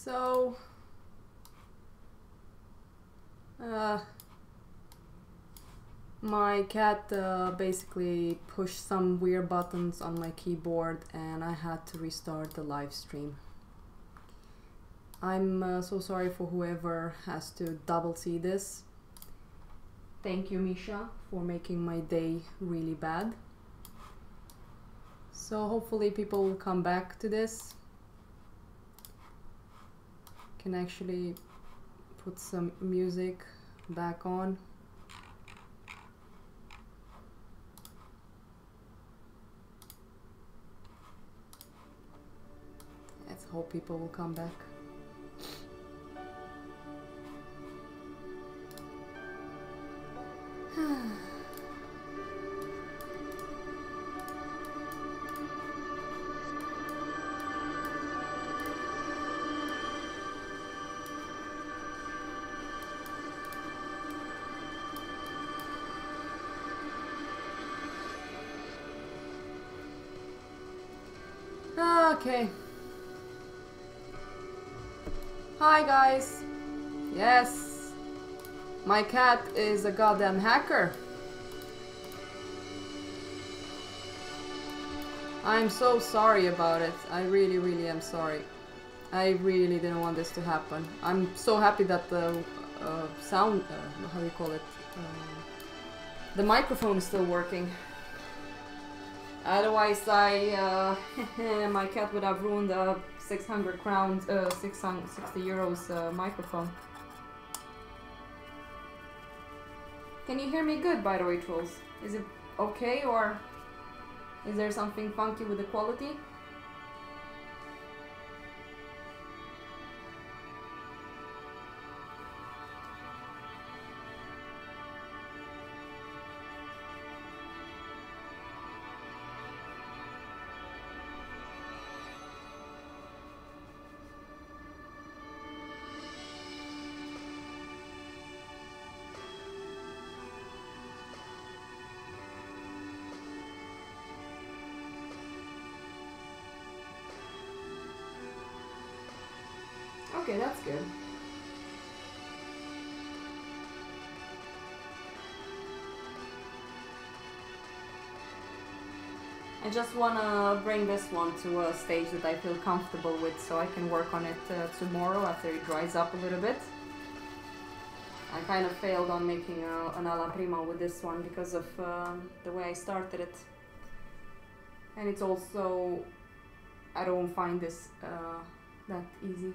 So my cat basically pushed some weird buttons on my keyboard and I had to restart the live stream. I'm so sorry for whoever has to double see this. Thank you, Misha, for making my day really bad. So hopefully people will come back to this. Can actually put some music back on. Let's hope people will come back. Okay. Hi guys. Yes. My cat is a goddamn hacker. I'm so sorry about it. I really am sorry. I really didn't want this to happen. I'm so happy that the sound, how do you call it? The microphone is still working. Otherwise, my cat would have ruined a 600 crowns, 660 euros microphone. Can you hear me good, by the way, trolls? Is it okay, or is there something funky with the quality? Okay, that's good. I just want to bring this one to a stage that I feel comfortable with so I can work on it tomorrow after it dries up a little bit. I kind of failed on making an alla prima with this one because of the way I started it. And it's also, I don't find this that easy.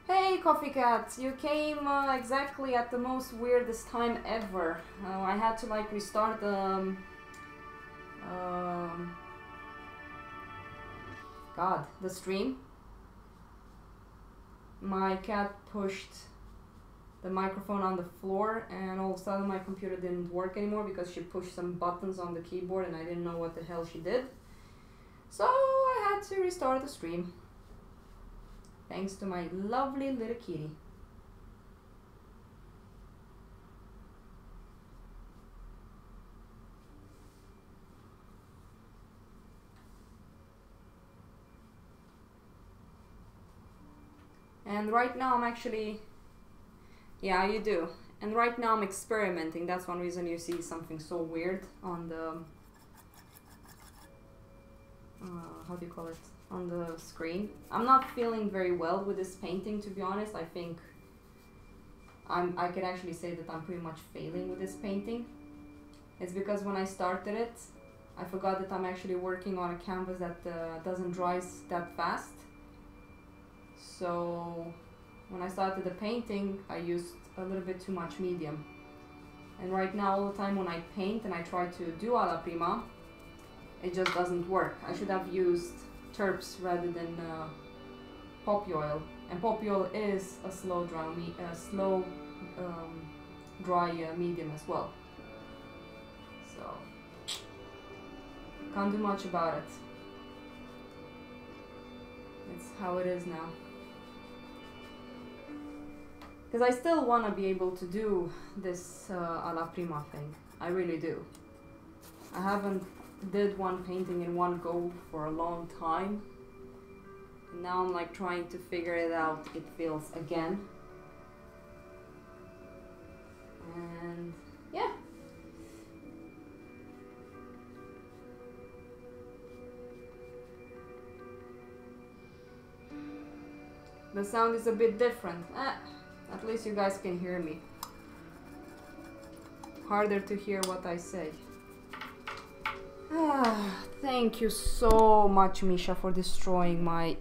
Hey Coffee Cat, you came exactly at the most weirdest time ever. I had to like restart the the stream. My cat pushed the microphone on the floor and all of a sudden my computer didn't work anymore because she pushed some buttons on the keyboard and I didn't know what the hell she did. So I had to restart the stream. Thanks to my lovely little kitty. And right now I'm actually, yeah, you do. And right now I'm experimenting. That's one reason you see something so weird on the, how do you call it? On the screen. I'm not feeling very well with this painting, to be honest. I think I can actually say that I'm pretty much failing with this painting. It's because when I started it, I forgot that I'm actually working on a canvas that doesn't dry that fast. So when I started the painting, I used a little bit too much medium. And right now, all the time when I paint and I try to do alla prima, it just doesn't work. I should have used terps rather than poppy oil, and poppy oil is a slow dry medium as well. So can't do much about it. It's how it is now. Because I still want to be able to do this alla prima thing. I really do. I haven't did one painting in one go for a long time. And now I'm like trying to figure it out. It feels again. And yeah. The sound is a bit different. At least you guys can hear me. Harder to hear what I say. Thank you so much, Misha, for destroying my...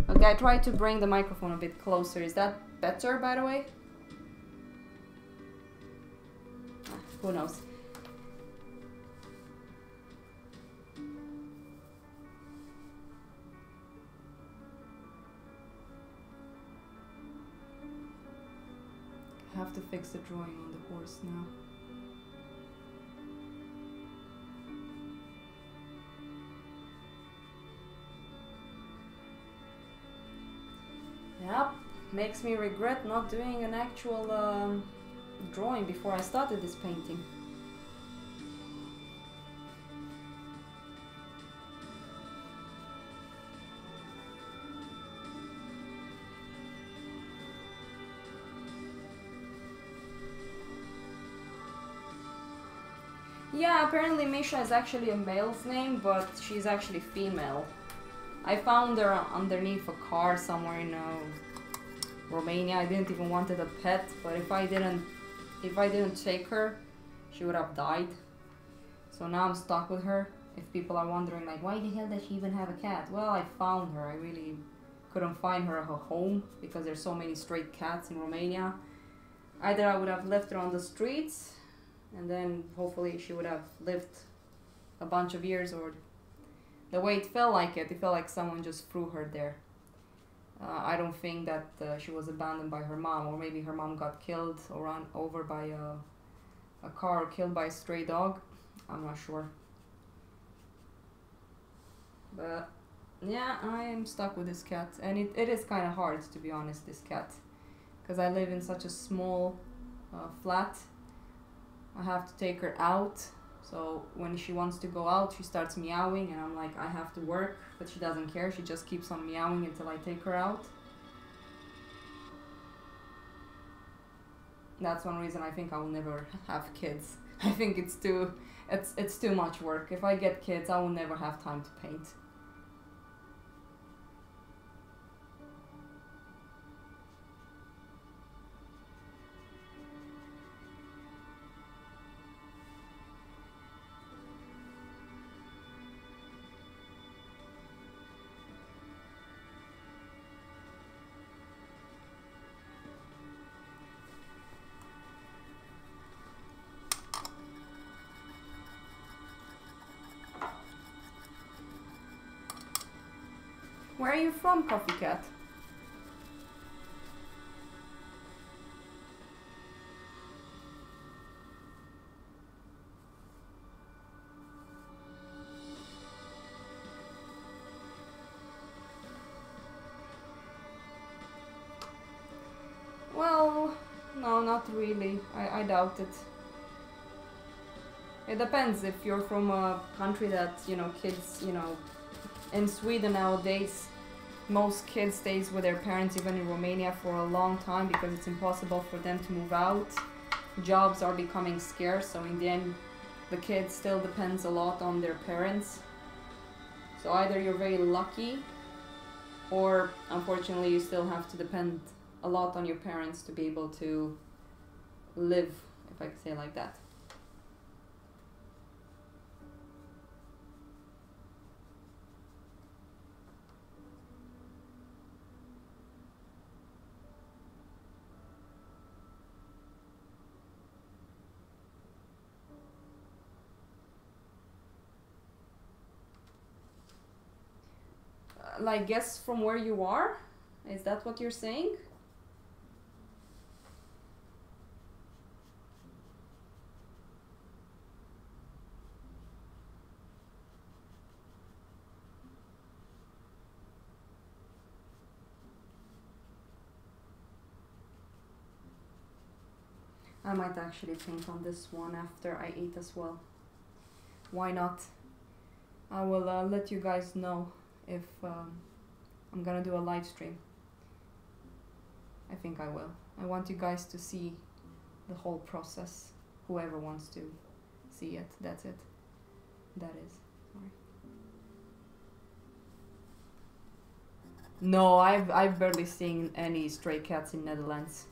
Okay, I tried to bring the microphone a bit closer. Is that better, by the way? Who knows? I have to fix the drawing on the horse now. Yep, makes me regret not doing an actual drawing before I started this painting. Yeah, apparently Misha is actually a male's name, but she's actually female. I found her underneath a car somewhere in Romania. I didn't even wanted a pet, but if I didn't take her, she would have died. So now I'm stuck with her. If people are wondering like, why the hell does she even have a cat? Well, I found her. I really couldn't find her a home because there's so many stray cats in Romania. Either I would have left her on the streets, and then hopefully she would have lived a bunch of years, or the way it felt like someone just threw her there. I don't think that she was abandoned by her mom, or maybe her mom got killed or run over by a car or killed by a stray dog. I'm not sure. But yeah, I am stuck with this cat, and it is kind of hard, to be honest, this cat, because I live in such a small flat. I have to take her out, so when she wants to go out, she starts meowing, and I'm like, I have to work, but she doesn't care. She just keeps on meowing until I take her out. That's one reason I think I will never have kids. I think it's too much work. If I get kids, I will never have time to paint. Where are you from, Coffee Cat? Well, no, not really. I doubt it. It depends if you're from a country that, kids, in Sweden nowadays, most kids stays with their parents, even in Romania, for a long time because it's impossible for them to move out. Jobs are becoming scarce, so in the end, the kid still depends a lot on their parents. So either you're very lucky, or unfortunately you still have to depend a lot on your parents to be able to live, if I could say it like that. Like, guess from where you are? Is that what you're saying? I might actually paint on this one after I eat as well. Why not? I will let you guys know if I'm gonna do a live stream. I think I will. I want you guys to see the whole process. Whoever wants to see it, that's it. That is. Sorry. No, I've barely seen any stray cats in Netherlands.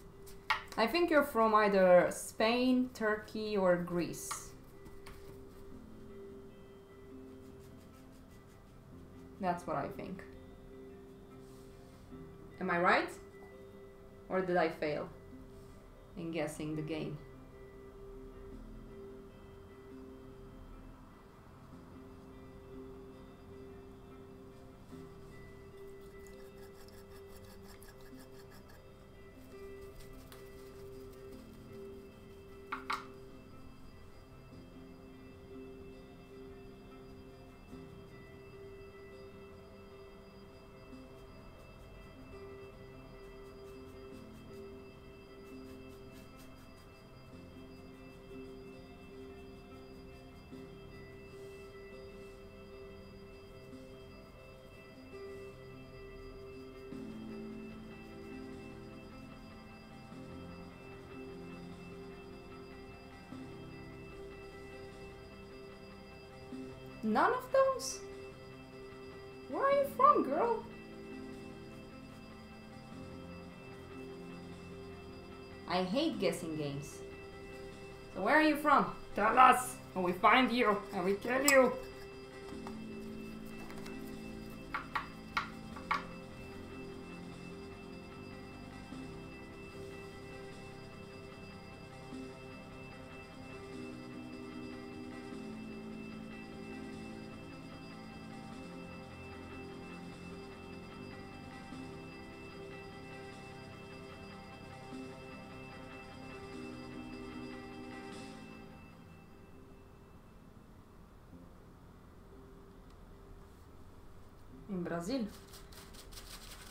I think you're from either Spain, Turkey, or Greece. That's what I think. Am I right? Or did I fail in guessing the game? None of those? Where are you from, girl? I hate guessing games. So where are you from? Tell us, and we find you, and we kill you. In Brazil?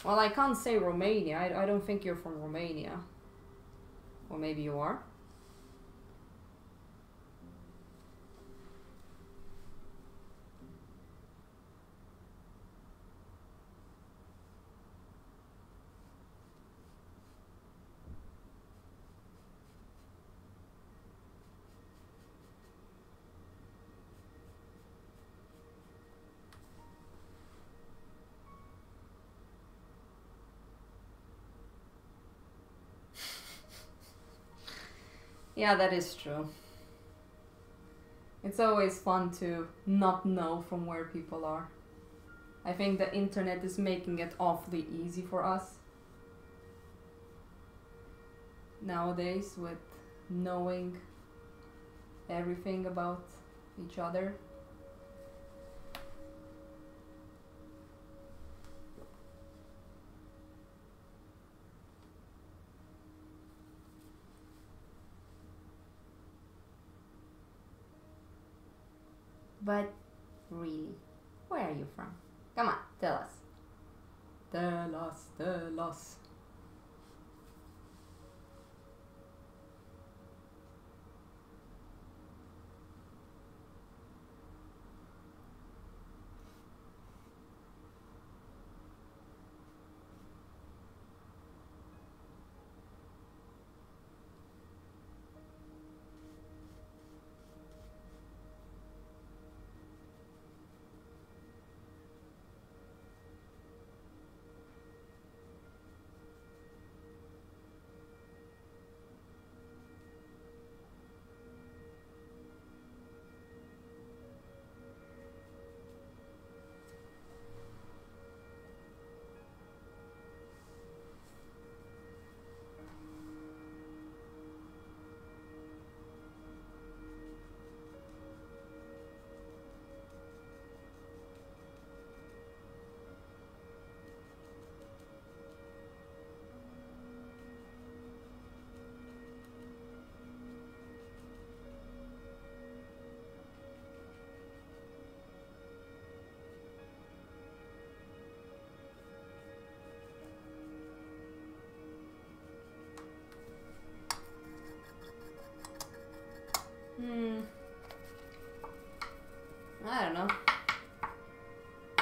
Well, I can't say Romania. I don't think you're from Romania. Or maybe you are. Yeah, that is true. It's always fun to not know from where people are. I think the internet is making it awfully easy for us nowadays with knowing everything about each other. But really, where are you from? Come on, tell us. Tell us, tell us.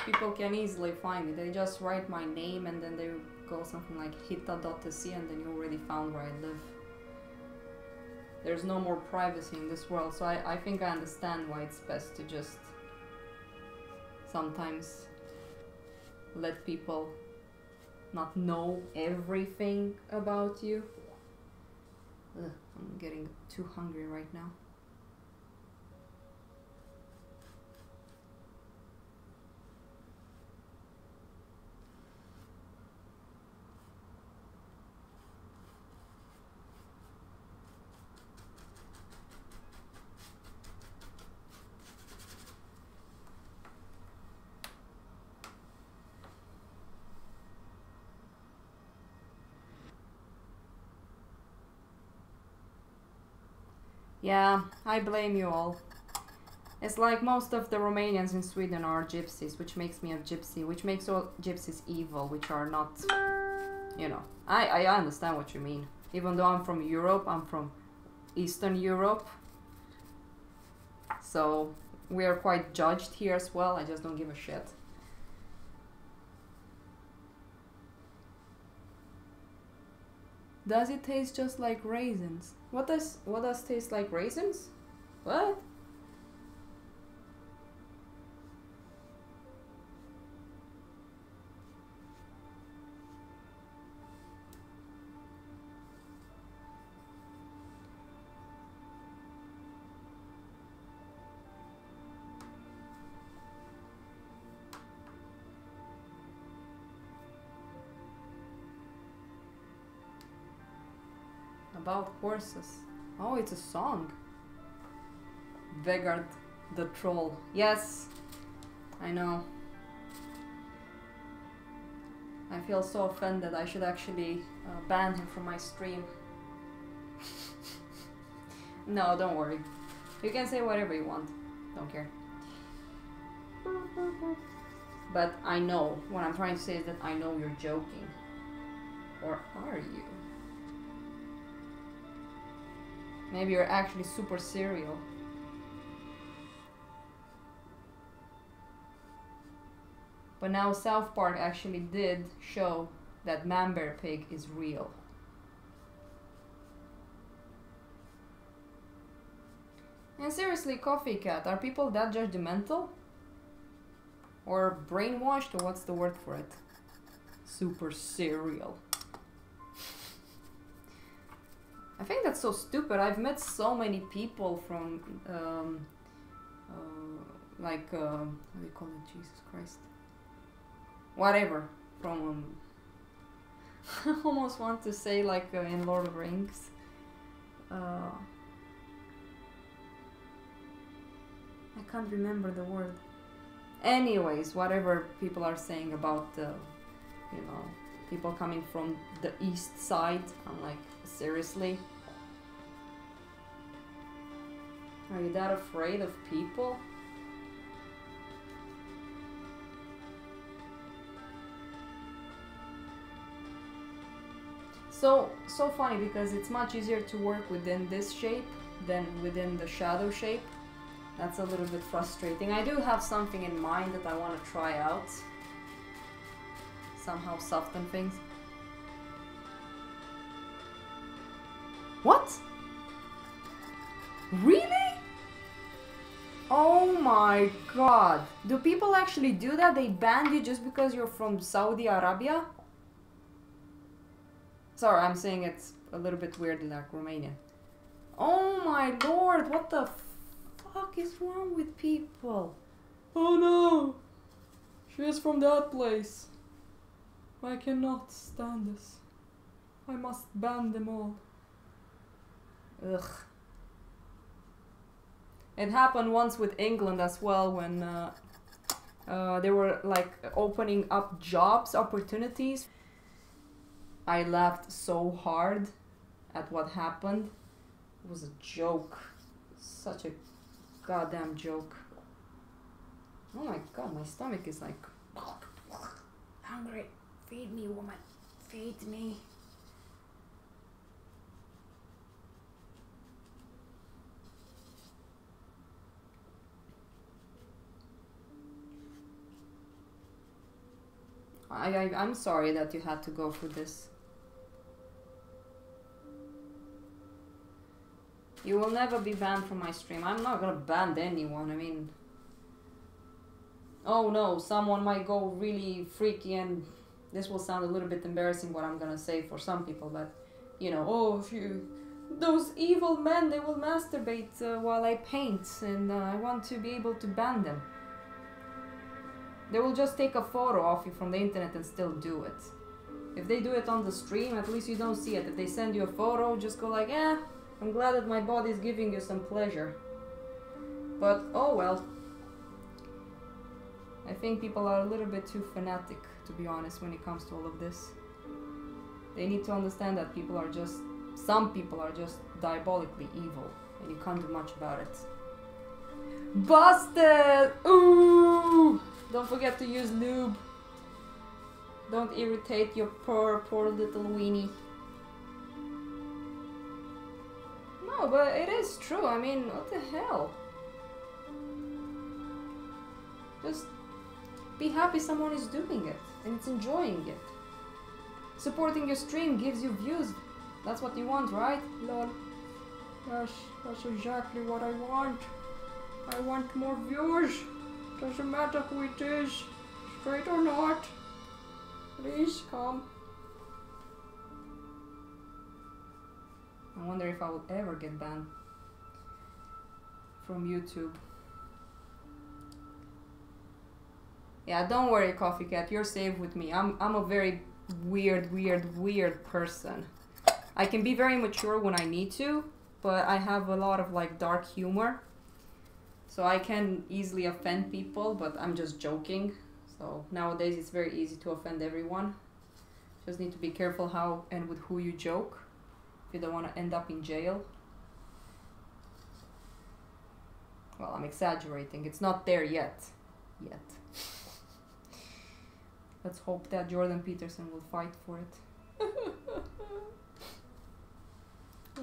people can easily find me. They just write my name and then they go something like hita.se and then you already found where I live. There's no more privacy in this world, so I think I understand why it's best to just sometimes let people not know everything about you. Ugh, I'm getting too hungry right now. Yeah, I blame you all. It's like most of the Romanians in Sweden are gypsies, which makes me a gypsy, which makes all gypsies evil, which are not, you know. I understand what you mean. Even though I'm from Europe, I'm from Eastern Europe. So we are quite judged here as well, I just don't give a shit. Does it taste just like raisins? What does taste like raisins? What? About horses. Oh, it's a song. Vegard the Troll. Yes, I know. I feel so offended. I should actually ban him from my stream. No, don't worry. You can say whatever you want. Don't care. But I know. What I'm trying to say is that I know you're joking. Or are you? Maybe you're actually super serial. But now South Park actually did show that Man-Bear Pig is real. And seriously, Coffee Cat, are people that judgmental? Or brainwashed, or what's the word for it? Super serial. I think that's so stupid. I've met so many people from, what do you call it? Jesus Christ. Whatever. From, I almost want to say like in Lord of the Rings. I can't remember the word. Anyways, whatever people are saying about the, you know, people coming from the east side, I'm like, seriously? Are you that afraid of people? So funny because it's much easier to work within this shape than within the shadow shape. That's a little bit frustrating. I do have something in mind that I want to try out. Somehow soften things. What? Really? Oh my god. Do people actually do that? They ban you just because you're from Saudi Arabia? Sorry, I'm saying it's a little bit weird like Romanian. Oh my lord, what the fuck is wrong with people? Oh no! She is from that place. I cannot stand this. I must ban them all. Ugh. It happened once with England as well when they were like opening up jobs opportunities. I laughed so hard at what happened. It was a joke. Such a goddamn joke. Oh my god, my stomach is like hungry. Feed me, woman. Feed me. I'm sorry that you had to go through this. You will never be banned from my stream. I'm not gonna ban anyone, I mean... Oh no, someone might go really freaky, and this will sound a little bit embarrassing what I'm gonna say for some people, but... You know, oh, if you... Those evil men, they will masturbate while I paint, and I want to be able to ban them. They will just take a photo of you from the internet and still do it. If they do it on the stream, at least you don't see it. If they send you a photo, just go like, eh, I'm glad that my body is giving you some pleasure. But, oh well. I think people are a little bit too fanatic, to be honest, when it comes to all of this. They need to understand that people are just... Some people are just diabolically evil, and you can't do much about it. Busted! Ooh! Don't forget to use lube. Don't irritate your poor little weenie. No, but it is true. I mean, what the hell? Just be happy someone is doing it and it's enjoying it. Supporting your stream gives you views. That's what you want, right? Lol. Yes, that's exactly what I want. I want more viewers. Doesn't matter who it is, straight or not. Please come. I wonder if I will ever get banned from YouTube. Yeah, don't worry, Coffee Cat, you're safe with me. I'm a very weird person. I can be very mature when I need to, but I have a lot of like dark humor. So I can easily offend people, but I'm just joking. So nowadays it's very easy to offend everyone. Just need to be careful how and with who you joke. If you don't want to end up in jail. Well, I'm exaggerating. It's not there yet. Let's hope that Jordan Peterson will fight for it.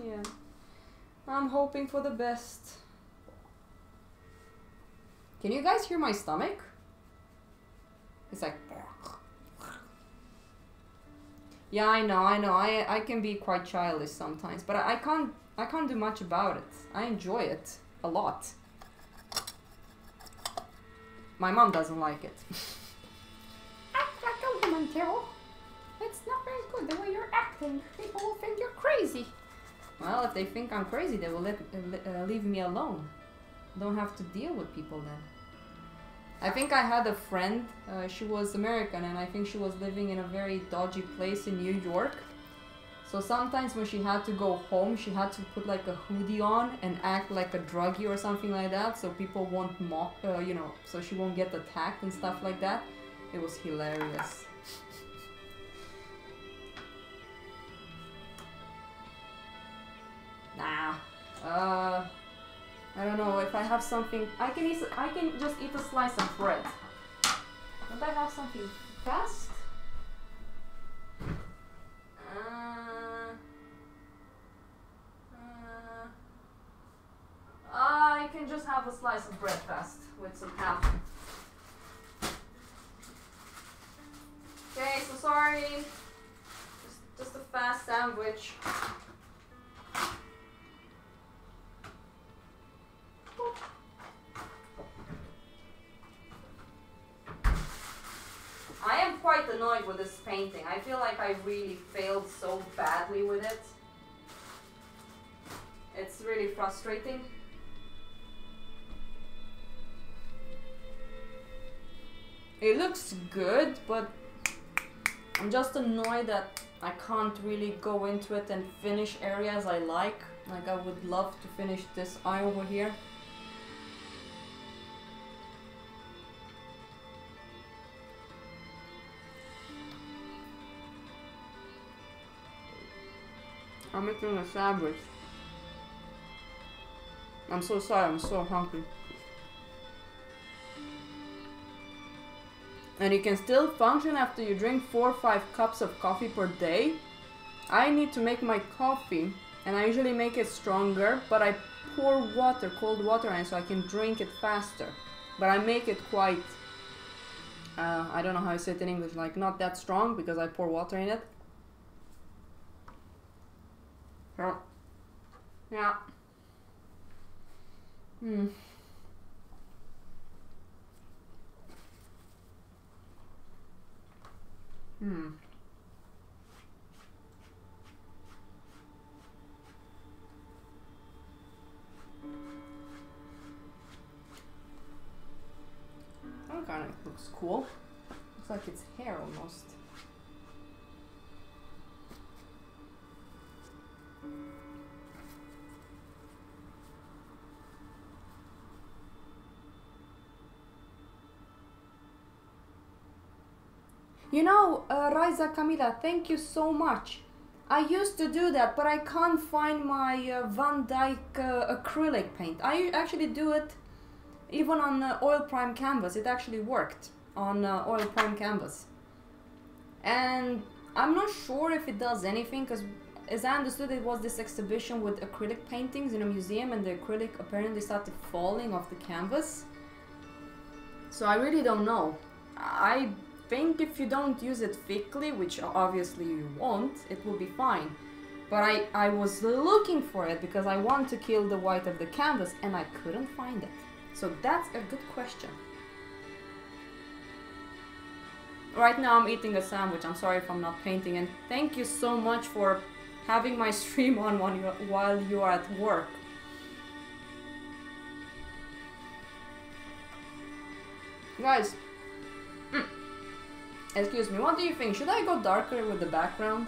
Yeah. I'm hoping for the best. Can you guys hear my stomach? It's like... Yeah, I know. I can be quite childish sometimes, but I can't do much about it. I enjoy it a lot. My mom doesn't like it. Act like a woman, Carol. It's not very good the way you're acting. People will think you're crazy. Well, if they think I'm crazy, they will leave me alone. Don't have to deal with people then. I think I had a friend, she was American, and I think she was living in a very dodgy place in New York. So sometimes when she had to go home, she had to put like a hoodie on and act like a druggie or something like that, so people won't mock, you know, so she won't get attacked and stuff like that. It was hilarious. Nah. I don't know if I have something. I can just eat a slice of bread. Don't I have something fast? I can just have a slice of bread fast with some ham. Okay, so sorry. Just a fast sandwich. I am quite annoyed with this painting. I feel like I really failed so badly with it. It's really frustrating. It looks good, but I'm just annoyed that I can't really go into it and finish areas I like. Like I would love to finish this eye over here. I'm making a sandwich. I'm so sorry, I'm so hungry. And you can still function after you drink 4 or 5 cups of coffee per day. I need to make my coffee, and I usually make it stronger, but I pour water, cold water on it so I can drink it faster. But I make it quite I don't know how you say it in English, like not that strong because I pour water in it. So, yeah. Hmm. Hmm. That kind of looks cool. Looks like it's hair almost. You know, Raiza Camila, thank you so much. I used to do that, but I can't find my Van Dyke acrylic paint. I actually do it even on oil prime canvas. It actually worked on oil prime canvas. And I'm not sure if it does anything, because as I understood, it was this exhibition with acrylic paintings in a museum, and the acrylic apparently started falling off the canvas. So I really don't know. I think if you don't use it thickly, which obviously you won't, it will be fine. But I was looking for it because I want to kill the white of the canvas and I couldn't find it. So that's a good question. Right now I'm eating a sandwich. I'm sorry if I'm not painting, and thank you so much for having my stream on while you are at work. Guys, excuse me, what do you think? Should I go darker with the background?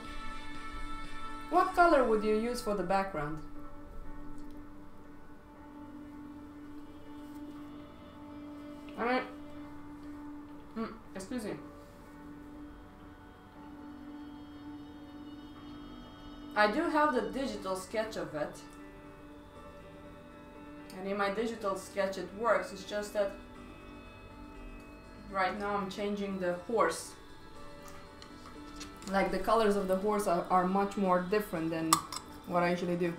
What color would you use for the background? I mean, excuse me. I do have the digital sketch of it. And in my digital sketch it works, it's just that right now I'm changing the horse. Like the colors of the horse are much more different than what I usually do.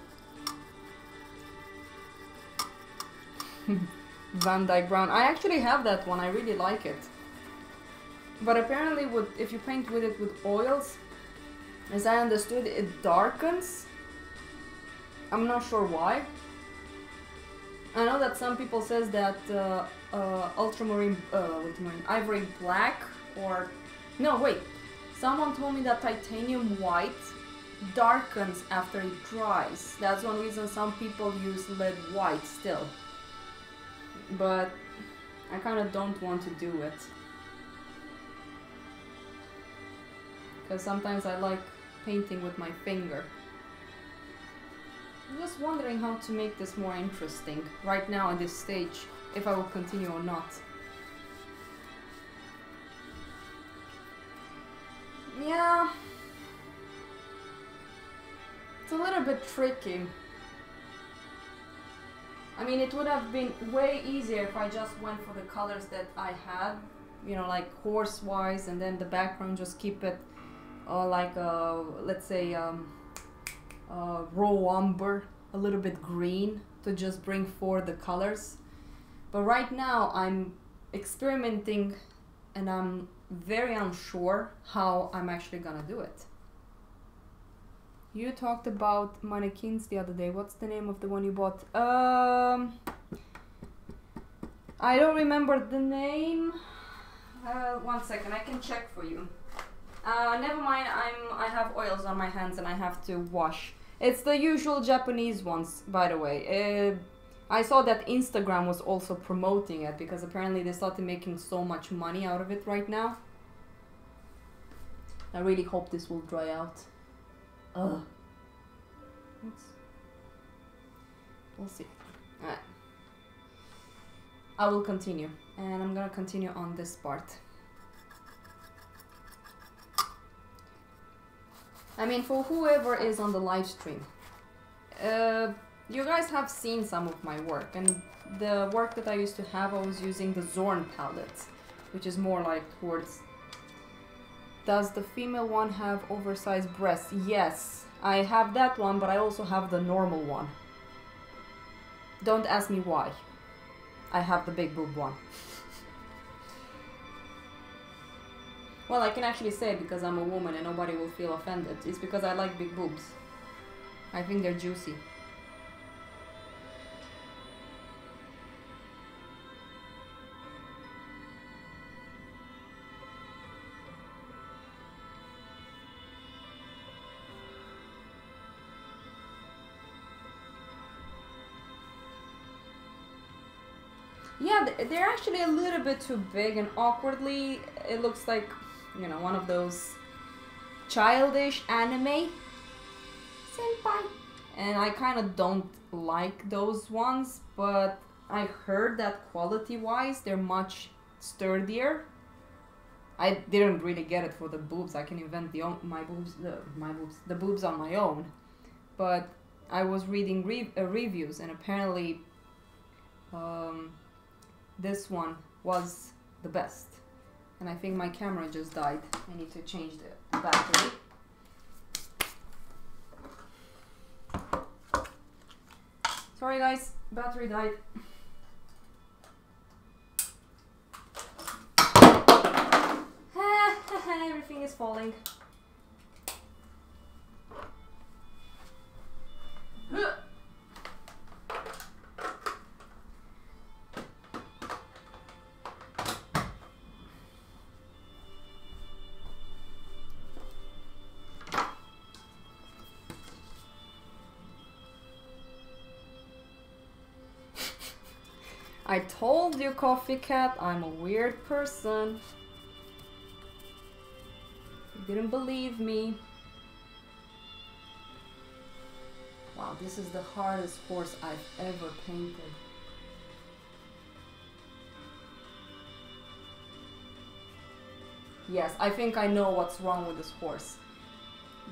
Van Dyke Brown. I actually have that one, I really like it. But apparently if you paint with it with oils, as I understood, it darkens. I'm not sure why. I know that some people says that ultramarine, ivory black, or no, wait. Someone told me that titanium white darkens after it dries. That's one reason some people use lead white still. But I kind of don't want to do it. Because sometimes I like painting with my finger. I'm just wondering how to make this more interesting right now at this stage, if I will continue or not. Yeah, it's a little bit tricky. I mean, it would have been way easier if I just went for the colors that I had, you know, like horse-wise, and then the background just keep it like let's say raw umber, a little bit green, to just bring forward the colors. But right now I'm experimenting and I'm very unsure how I'm actually gonna do it. You talked about mannequins the other day. What's the name of the one you bought? I don't remember the name. 1 second, I can check for you. Never mind, I have oils on my hands and I have to wash. It's the usual Japanese ones, by the way. I saw that Instagram was also promoting it because apparently they started making so much money out of it right now. I really hope this will dry out. Ugh. Oops. We'll see. Alright. I will continue. And I'm gonna continue on this part. I mean, for whoever is on the live stream, you guys have seen some of my work, and the work that I used to have, I was using the Zorn palette, which is more like towards... Does the female one have oversized breasts? Yes, I have that one, but I also have the normal one. Don't ask me why. I have the big boob one. Well, I can actually say it because I'm a woman and nobody will feel offended. It's because I like big boobs. I think they're juicy. Yeah, they're actually a little bit too big, and awkwardly it looks like, you know, one of those childish anime senpai. And I kind of don't like those ones, but I heard that quality-wise they're much sturdier. I didn't really get it for the boobs. I can invent the boobs on my own. But I was reading reviews, and apparently this one was the best. And I think my camera just died. I need to change the battery. Sorry guys, battery died. Everything is falling. I told you, Coffee Cat, I'm a weird person. You didn't believe me. Wow, this is the hardest horse I've ever painted. Yes, I think I know what's wrong with this horse.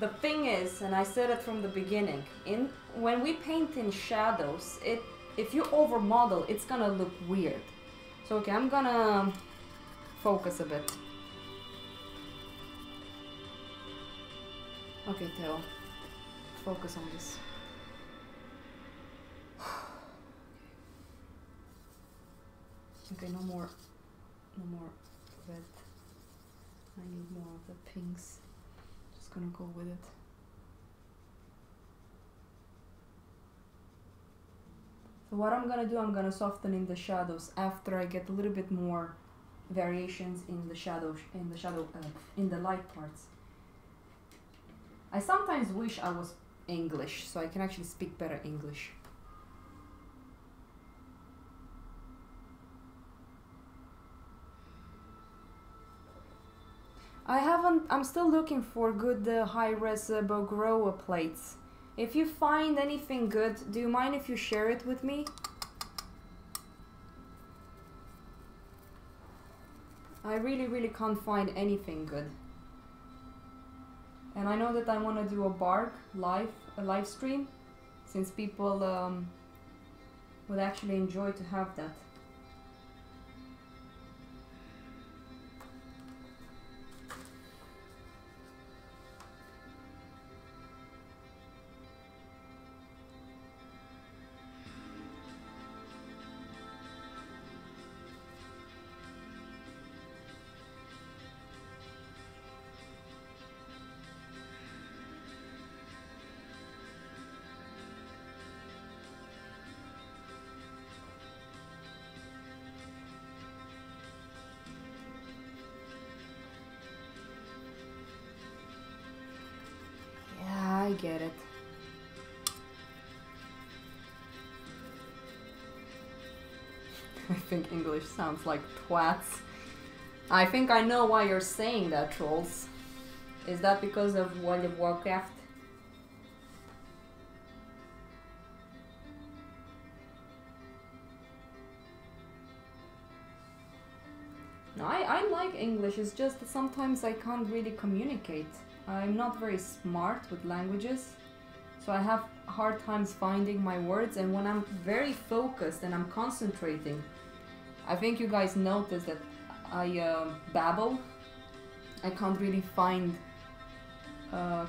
The thing is, and I said it from the beginning, when we paint in shadows, if you over model, it's gonna look weird. So okay, I'm gonna focus a bit. Okay, Theo, focus on this. Okay, no more red. I need more of the pinks. Just gonna go with it. So what I'm gonna do, I'm gonna soften in the shadows after I get a little bit more variations in the shadow, in the light parts. I sometimes wish I was English, so I can actually speak better English. I'm still looking for good high-res Bogoroa plates. If you find anything good, do you mind if you share it with me? I really can't find anything good. And I know that I want to do a live stream, since people would actually enjoy to have that. I get it. I think English sounds like twats. I think I know why you're saying that, trolls. Is that because of World of Warcraft? No, I like English, it's just that sometimes I can't really communicate. I'm not very smart with languages, so I have hard times finding my words, and when I'm very focused and I'm concentrating, I think you guys notice that I babble. I can't really find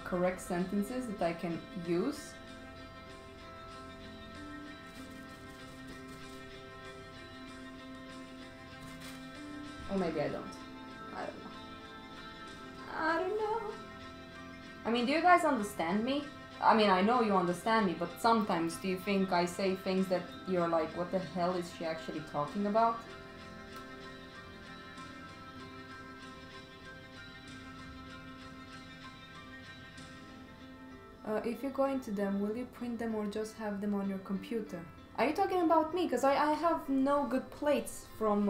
correct sentences that I can use. Or maybe I don't. I don't know. I mean, do you guys understand me? I mean, I know you understand me, but sometimes do you think I say things that you're like, what the hell is she actually talking about? If you go into them, will you print them or just have them on your computer? Are you talking about me? Because I have no good plates from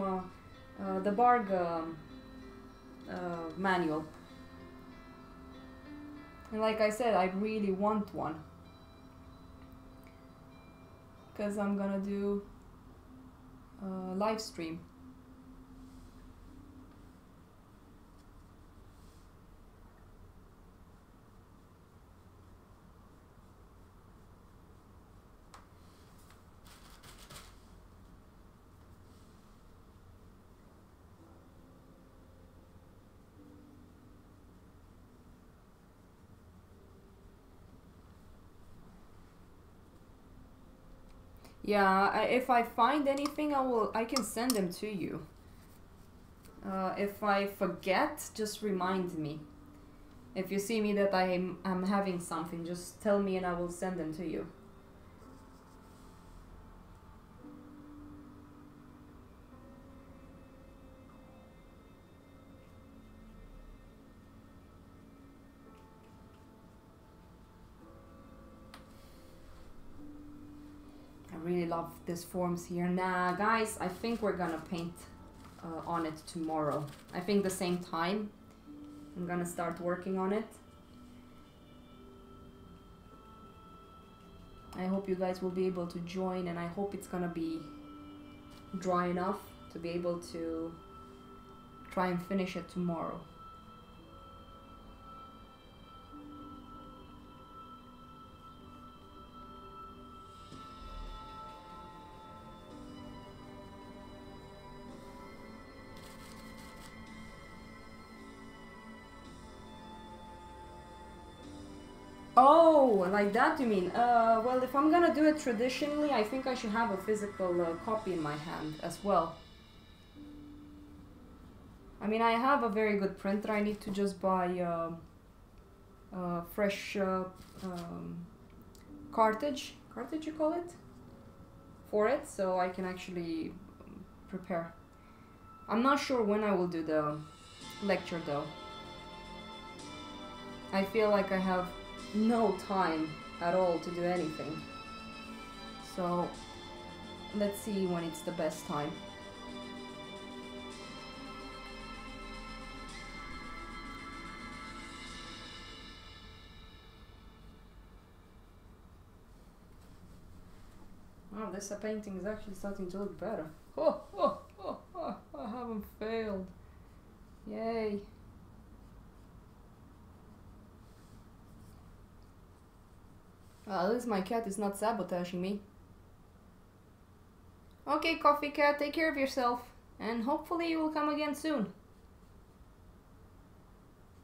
the Barg manual. And like I said, I really want one. Because I'm gonna do a live stream. Yeah, if I find anything, I can send them to you. If I forget, just remind me. If you see me that I'm having something, just tell me and I will send them to you. I really love these forms here. Nah, guys, I think we're gonna paint on it tomorrow. I think the same time. I'm gonna start working on it. I hope you guys will be able to join, and I hope it's gonna be dry enough to be able to try and finish it tomorrow. Oh, like that you mean? Well, if I'm gonna do it traditionally, I think I should have a physical copy in my hand as well. I mean, I have a very good printer. I need to just buy fresh cartridge you call it, for it, so I can actually prepare. I'm not sure when I will do the lecture though. I feel like I have no time at all to do anything. So let's see when it's the best time. Oh, this painting is actually starting to look better. Oh, I haven't failed. Yay. Well, at least my cat is not sabotaging me. Okay, Coffee Cat, take care of yourself. And hopefully you will come again soon.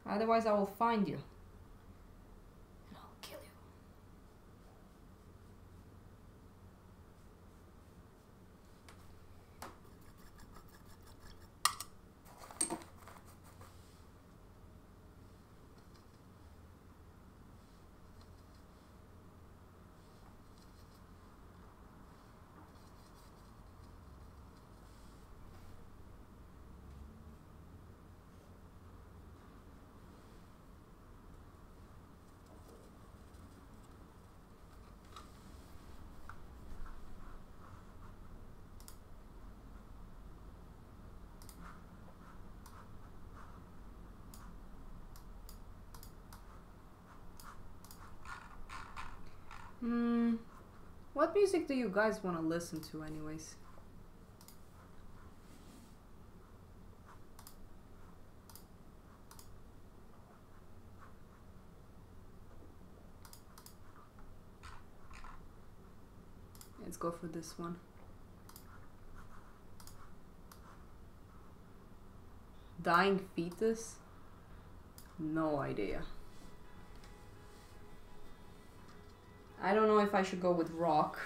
Otherwise I will find you. And I'll kill you. What music do you guys want to listen to anyways? Let's go for this one. Dying Fetus? No idea. I don't know if I should go with rock.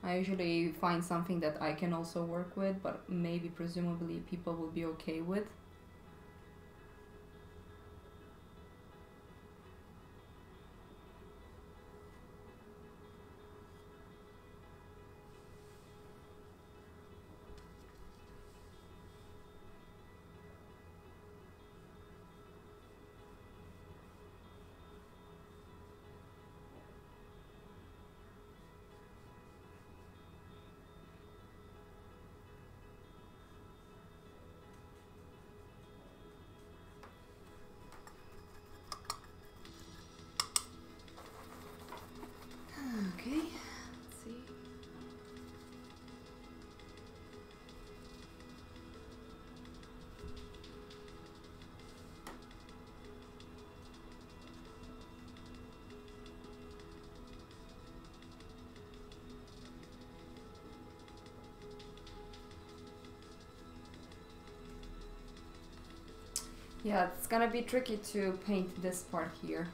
I usually find something that I can also work with, but maybe presumably people will be okay with. Yeah, it's gonna be tricky to paint this part here.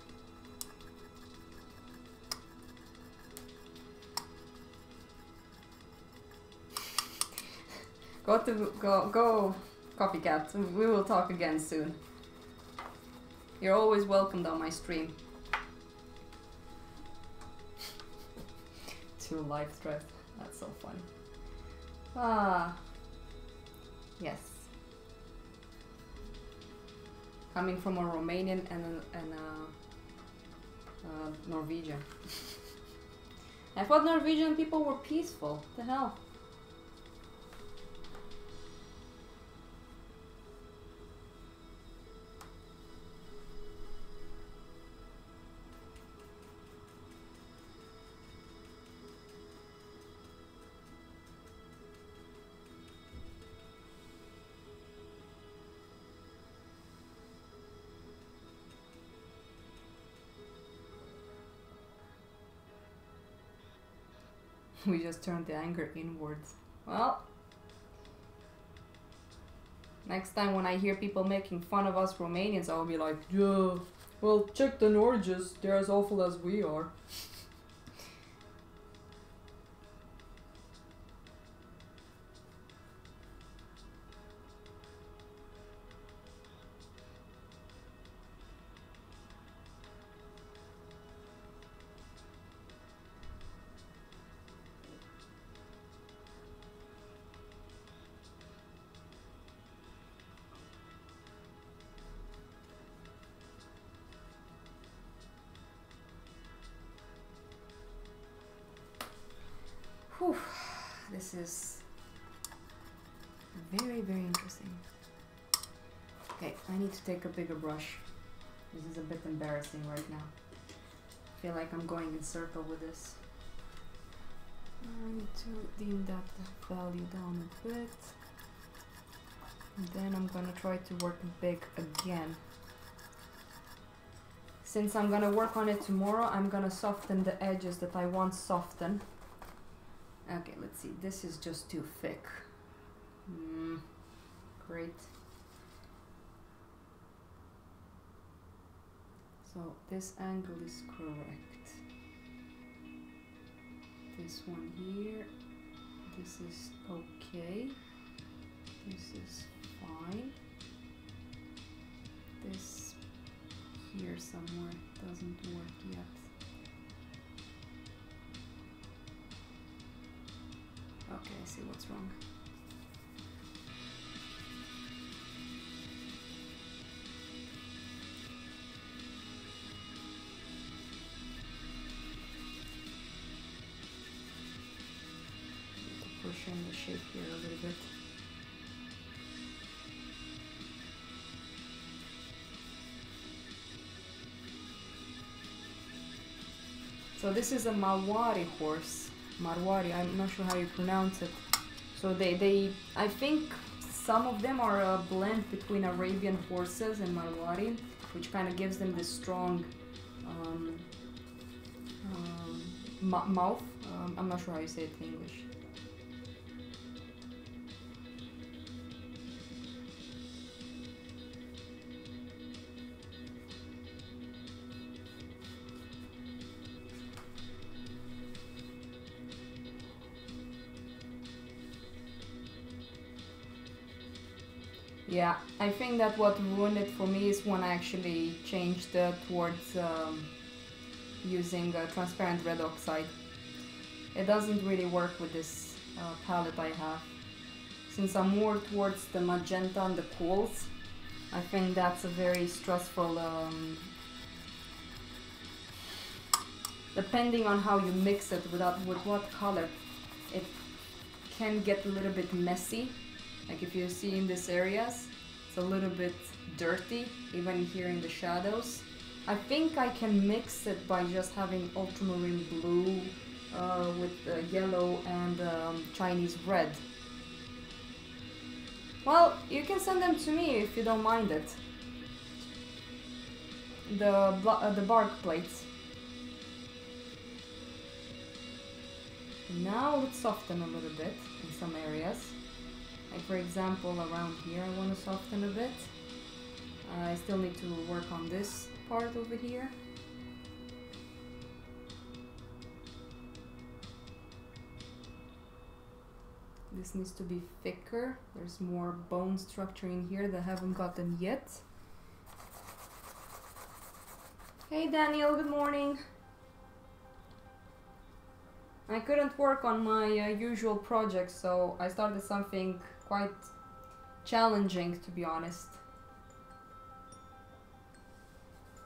Go, copycat. We will talk again soon. You're always welcomed on my stream. To live thread. That's so funny. Ah, yes. Coming from a Romanian and a Norwegian. I thought Norwegian people were peaceful. What the hell? We just turned the anger inwards. Well, next time when I hear people making fun of us Romanians, I'll be like, yeah, well, check the Norges, they're as awful as we are. Whew, this is very, very interesting. Okay, I need to take a bigger brush. This is a bit embarrassing right now. I feel like I'm going in circle with this. I need to dim that value down a bit. And then I'm gonna try to work big again. Since I'm gonna work on it tomorrow, I'm gonna soften the edges that I want softened. Okay, let's see. This is just too thick. Great. So this angle is correct. This one here. This is okay. This is fine. This here somewhere doesn't work yet. Okay, I see what's wrong. Need to push in the shape here a little bit. So this is a Marwari horse. Marwari, I'm not sure how you pronounce it. So I think some of them are a blend between Arabian horses and Marwari, which kind of gives them this strong mouth. I'm not sure how you say it in English. Yeah, I think that what ruined it for me is when I actually changed towards using transparent red oxide. It doesn't really work with this palette I have. Since I'm more towards the magenta and the cools, I think that's a very stressful, depending on how you mix it with what color, it can get a little bit messy. Like if you see in these areas, it's a little bit dirty, even here in the shadows. I think I can mix it by just having ultramarine blue with yellow and Chinese red. Well, you can send them to me if you don't mind it. The bark plates. Now let's soften a little bit in some areas. Like for example, around here I want to soften a bit. I still need to work on this part over here. This needs to be thicker. There's more bone structure in here that I haven't gotten yet. Hey Daniel, good morning. I couldn't work on my usual project, so I started something quite challenging, to be honest.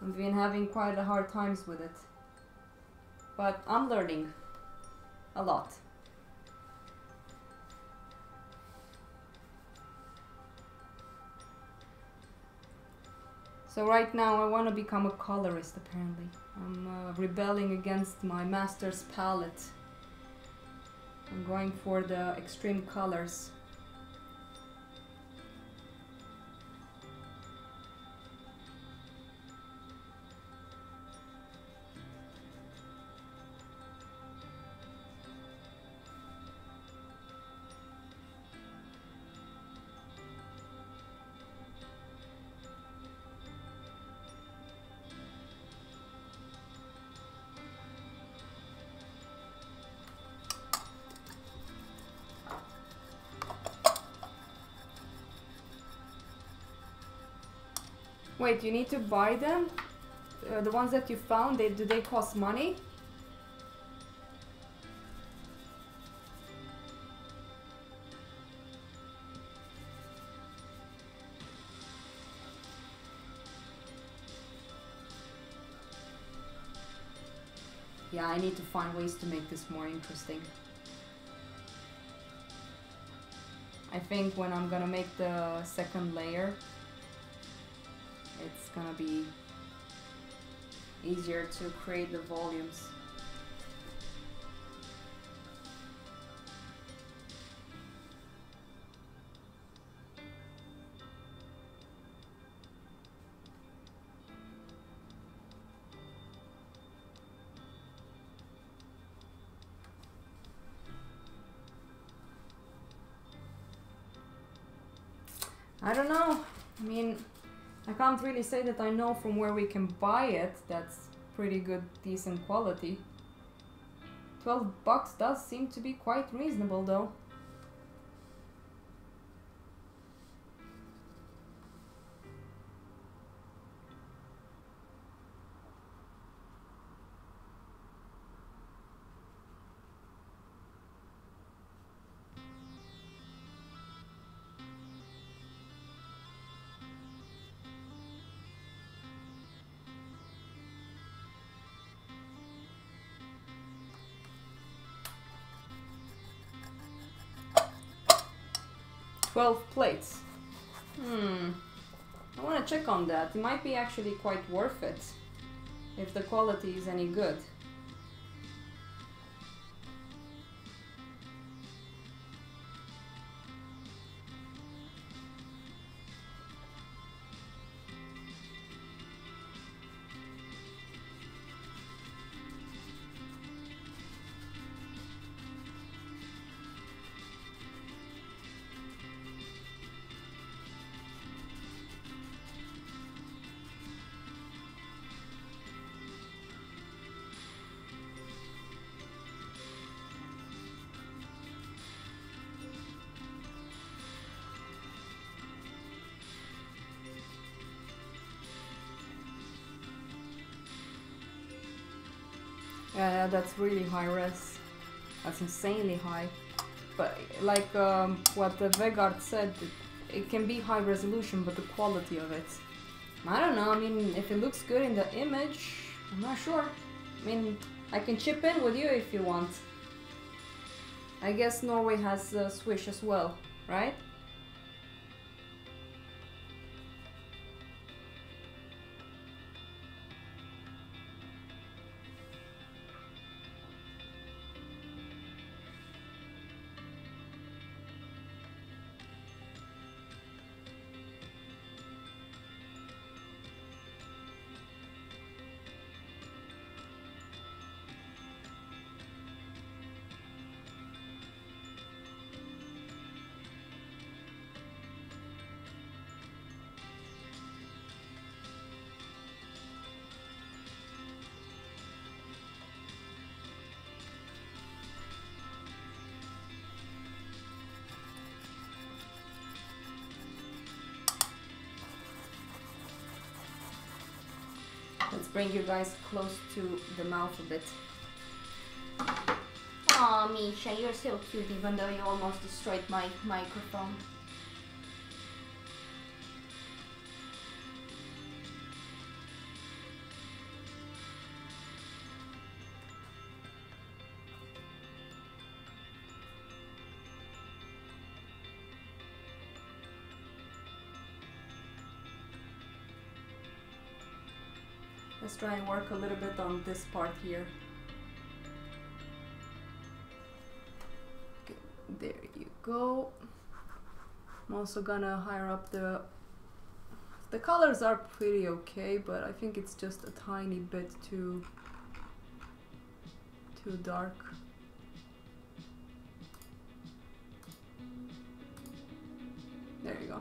I've been having quite a hard times with it. But I'm learning a lot. So right now I want to become a colorist, apparently. I'm rebelling against my master's palette. I'm going for the extreme colors. Wait, you need to buy them? The ones that you found, do they cost money? Yeah, I need to find ways to make this more interesting. I think when I'm gonna make the second layer, it's gonna be easier to create the volumes. I don't know. I mean, I can't really say that I know from where we can buy it. That's pretty good, decent quality. 12 bucks does seem to be quite reasonable though. Twelve plates. I want to check on that. It might be actually quite worth it if the quality is any good. Yeah, that's really high res. That's insanely high. But like what the Vegard said, it can be high resolution, but the quality of it, I don't know. I mean, if it looks good in the image, I'm not sure. I mean, I can chip in with you if you want. I guess Norway has Swish as well, right? Let's bring you guys close to the mouth a bit. Aw, Misha, you're so cute even though you almost destroyed my microphone. Let's try and work a little bit on this part here. Okay, there you go. I'm also gonna higher up the colors are pretty okay, but I think it's just a tiny bit too dark. There you go.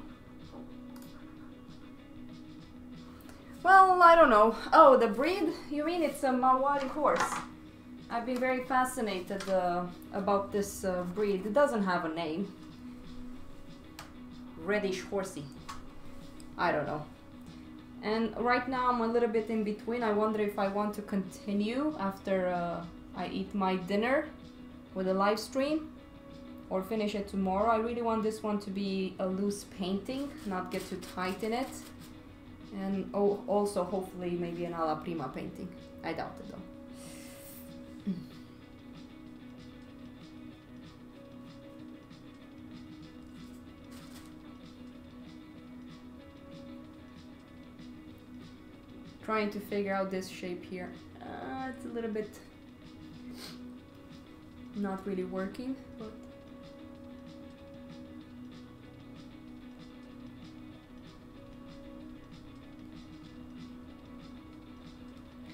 Well, I don't know. Oh, the breed? You mean it's a Marwari horse? I've been very fascinated about this breed. It doesn't have a name. Reddish horsey. I don't know. And right now I'm a little bit in between. I wonder if I want to continue after I eat my dinner with a live stream or finish it tomorrow. I really want this one to be a loose painting, not get too tight in it. And also hopefully maybe an alla prima painting. I doubt it though. Trying to figure out this shape here. It's a little bit not really working, but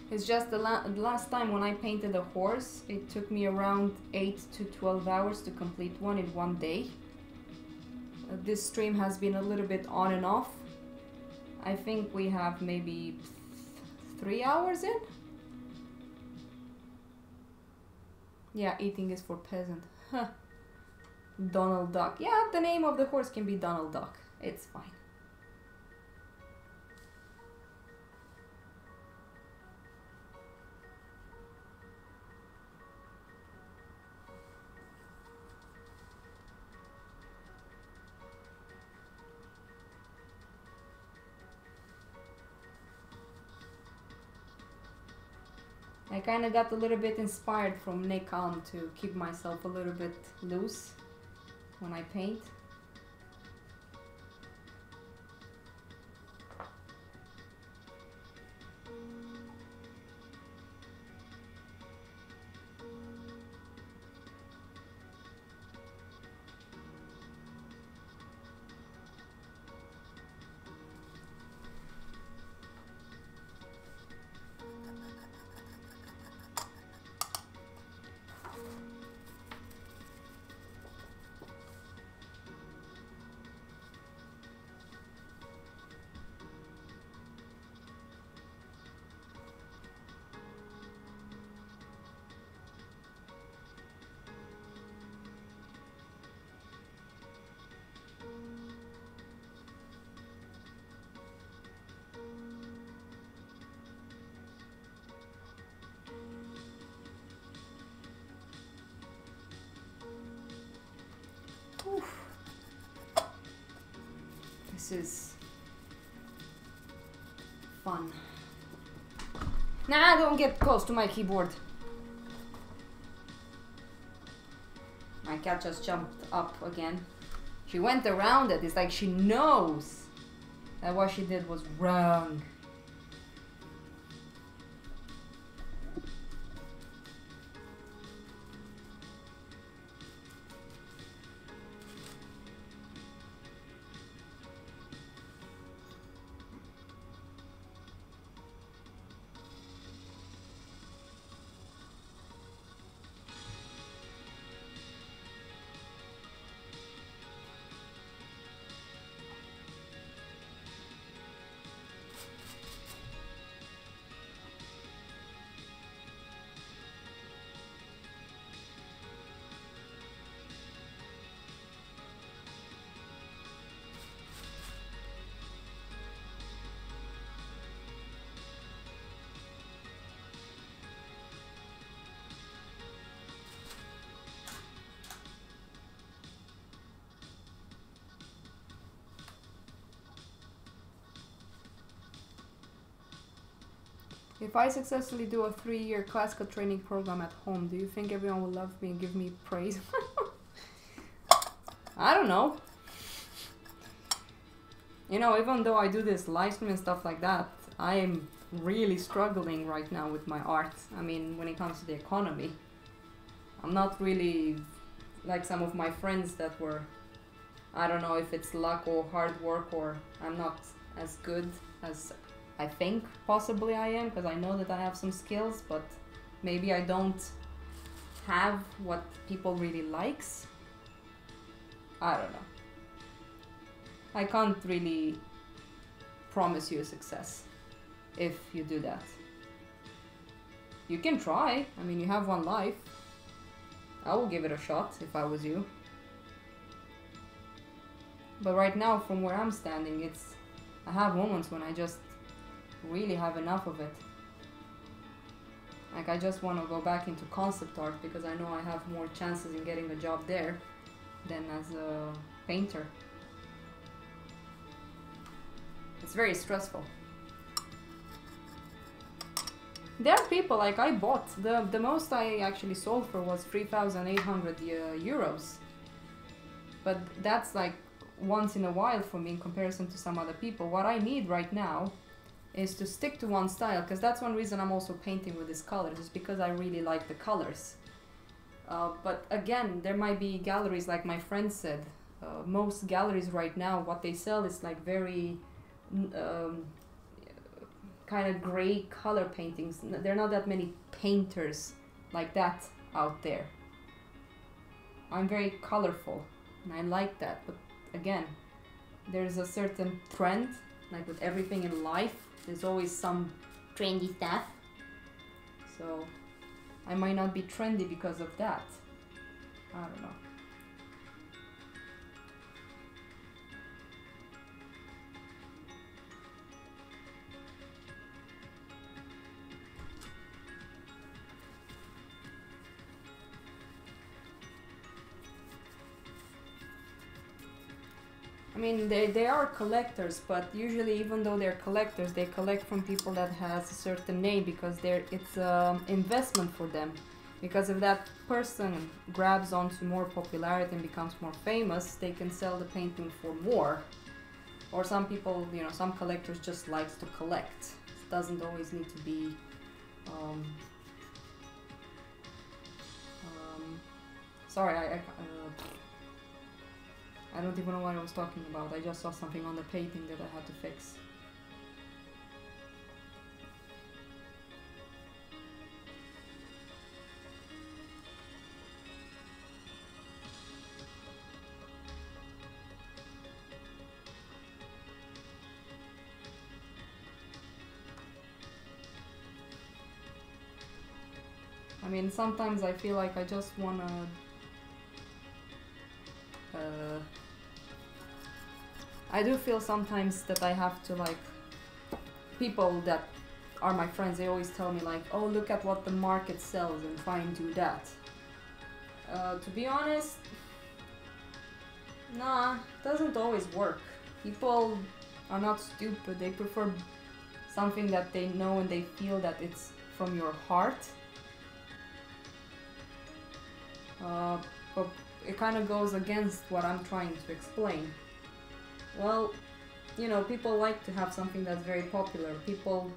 it's just the last time when I painted a horse, it took me around 8 to 12 hours to complete one in one day. This stream has been a little bit on and off. I think we have maybe 3 hours in. Yeah, eating is for peasant. Huh. Donald Duck. Yeah, the name of the horse can be Donald Duck. It's fine. I kind of got a little bit inspired from Nick on to keep myself a little bit loose when I paint. Oof. This is fun. Nah, don't get close to my keyboard. My cat just jumped up again. She went around it. It's like she knows that what she did was wrong. If I successfully do a 3-year classical training program at home, do you think everyone will love me and give me praise? I don't know. You know, even though I do this live stream and stuff like that, I am really struggling right now with my art. I mean, when it comes to the economy, I'm not really like some of my friends that were, I don't know if it's luck or hard work, or I'm not as good as I think possibly I am, because I know that I have some skills, but maybe I don't have what people really likes. I don't know. I can't really promise you success if you do that. You can try. I mean, you have one life. I will give it a shot if I was you. But right now, from where I'm standing, I have moments when I just really have enough of it. Like, I just want to go back into concept art because I know I have more chances in getting a job there than as a painter. It's very stressful. There are people, like, I bought, the most I actually sold for was 3,800 euros. But that's like once in a while for me in comparison to some other people. What I need right now is to stick to one style, because that's one reason I'm also painting with these colors, is because I really like the colors. But again, there might be galleries, like my friend said, most galleries right now, what they sell is like very kind of gray color paintings. There are not that many painters like that out there. I'm very colorful and I like that, but again, there's a certain trend, like with everything in life, there's always some trendy stuff. So I might not be trendy because of that. I don't know. I mean, they are collectors, but usually, even though they're collectors, they collect from people that has a certain name, because it's investment for them. Because if that person grabs onto more popularity and becomes more famous, they can sell the painting for more. Or some people, you know, some collectors just likes to collect. It doesn't always need to be sorry, I don't even know what I was talking about. I just saw something on the painting that I had to fix. I mean, sometimes I feel like I just wanna I do feel sometimes that I have to, like, people that are my friends, they always tell me like, oh, look at what the market sells and try and do that. To be honest, nah, it doesn't always work. People are not stupid, they prefer something that they know and they feel that it's from your heart. But it kind of goes against what I'm trying to explain. Well, you know, people like to have something that's very popular. People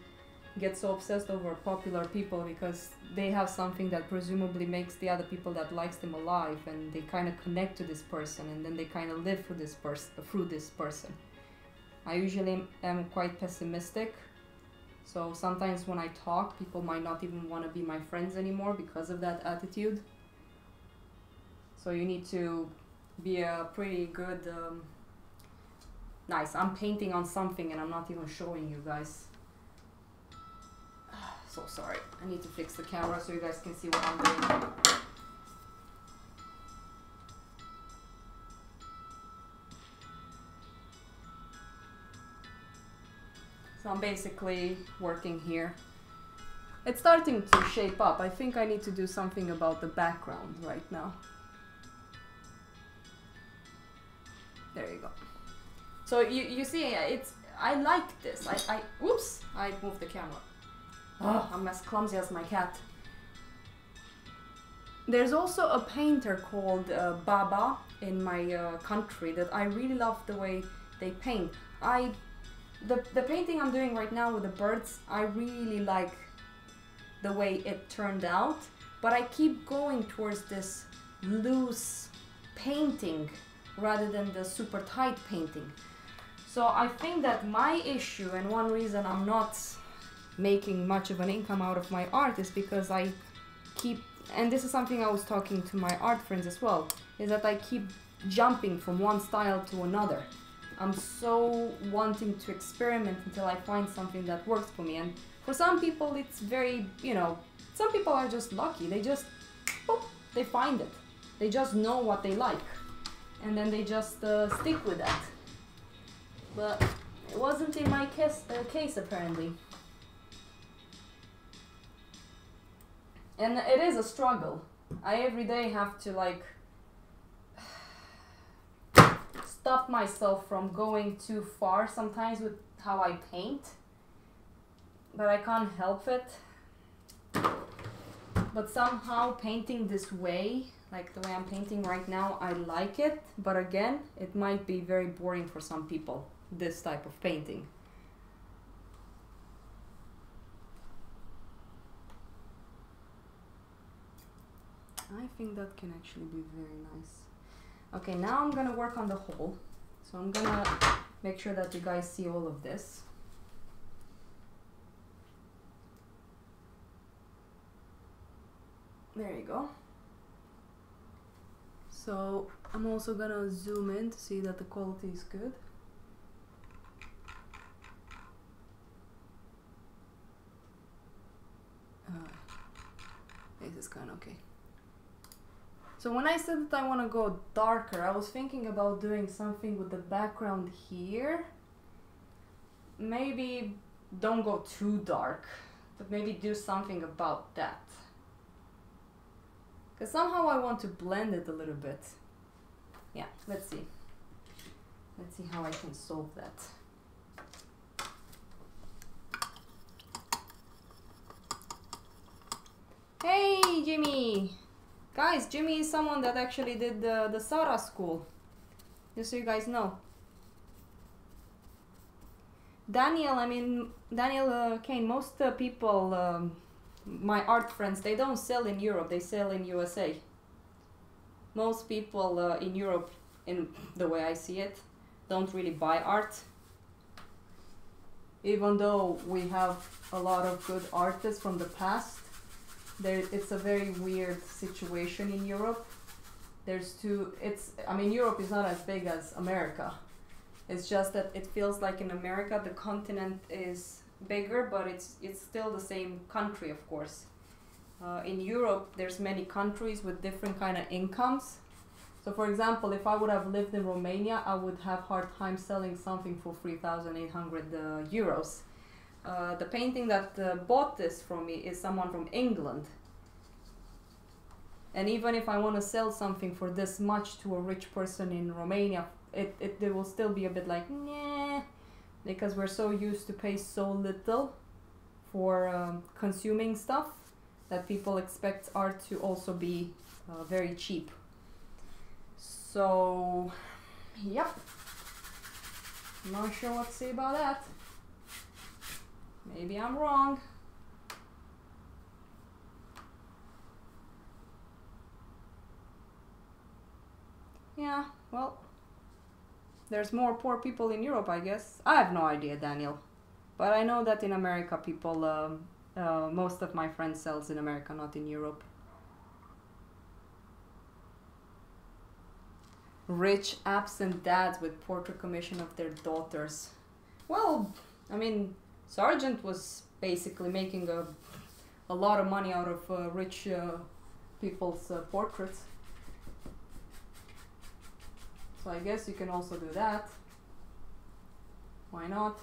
get so obsessed over popular people because they have something that presumably makes the other people that likes them alive, and they kind of connect to this person, and then they kind of live through this person. I usually am quite pessimistic, so sometimes when I talk, people might not even want to be my friends anymore because of that attitude. So you need to be a pretty good... Nice, I'm painting on something and I'm not even showing you guys. So sorry, I need to fix the camera so you guys can see what I'm doing. So I'm basically working here. It's starting to shape up. I think I need to do something about the background right now. There you go. So you see, I like this. Oops, I moved the camera. Oh, I'm as clumsy as my cat. There's also a painter called Baba in my country that I really love the way they paint. The painting I'm doing right now with the birds, I really like the way it turned out, but I keep going towards this loose painting rather than the super tight painting. So I think that my issue, and one reason I'm not making much of an income out of my art, is because I keep, and this is something I was talking to my art friends as well, is that I keep jumping from one style to another. I'm so wanting to experiment until I find something that works for me. And for some people it's very, you know, some people are just lucky. They just, boop, they find it. They just know what they like. And then they just stick with that. But it wasn't in my case apparently. And it is a struggle. I every day have to like stop myself from going too far sometimes with how I paint, but I can't help it. But somehow painting this way, like the way I'm painting right now, I like it, but again, it might be very boring for some people, this type of painting. I think that can actually be very nice. Okay, now I'm gonna work on the hole. So I'm gonna make sure that you guys see all of this. There you go. So I'm also gonna zoom in to see that the quality is good. This is kind of okay. So when I said that I want to go darker, I was thinking about doing something with the background here. Maybe don't go too dark, but maybe do something about that. Because somehow I want to blend it a little bit. Yeah, let's see. Let's see how I can solve that. Hey, Jimmy! Guys, Jimmy is someone that actually did the Sara school. Just so you guys know. Daniel, Kane, most people, my art friends, they don't sell in Europe, they sell in USA. Most people in Europe, in the way I see it, don't really buy art. Even though we have a lot of good artists from the past, it's a very weird situation in Europe. Europe is not as big as America. It's just that it feels like in America the continent is bigger, but it's still the same country, of course. In Europe, there's many countries with different kind of incomes. So for example, if I would have lived in Romania, I would have hard time selling something for 3,800 euros. The painting that bought this from me is someone from England. And even if I want to sell something for this much to a rich person in Romania, it will still be a bit like, nah, because we're so used to pay so little for consuming stuff that people expect art to also be very cheap. So, yep. Not sure what to say about that. Maybe I'm wrong. Yeah, well, there's more poor people in Europe, I guess. I have no idea, Daniel. But I know that in America, people, most of my friends sells in America, not in Europe. Rich absent dads with portrait commission of their daughters. Well, I mean, Sargent was basically making a lot of money out of rich people's portraits. So I guess you can also do that. Why not?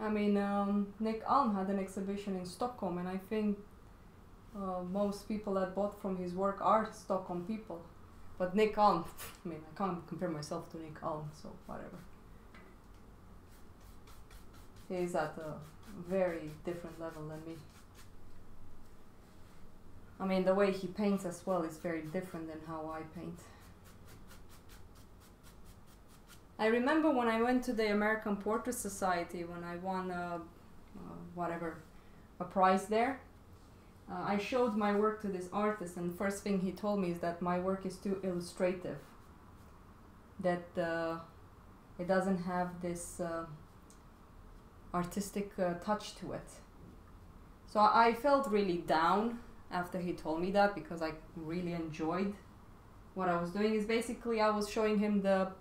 I mean, Nick Alm had an exhibition in Stockholm, and I think most people that bought from his work are Stockholm people. But Nick Alm, I mean, I can't compare myself to Nick Alm, so whatever. He's at a very different level than me. I mean, the way he paints as well is very different than how I paint. I remember when I went to the American Portrait Society, when I won a prize there, I showed my work to this artist, and the first thing he told me is that my work is too illustrative, that it doesn't have this artistic touch to it. So I felt really down after he told me that, because I really enjoyed what I was doing. Is basically I was showing him the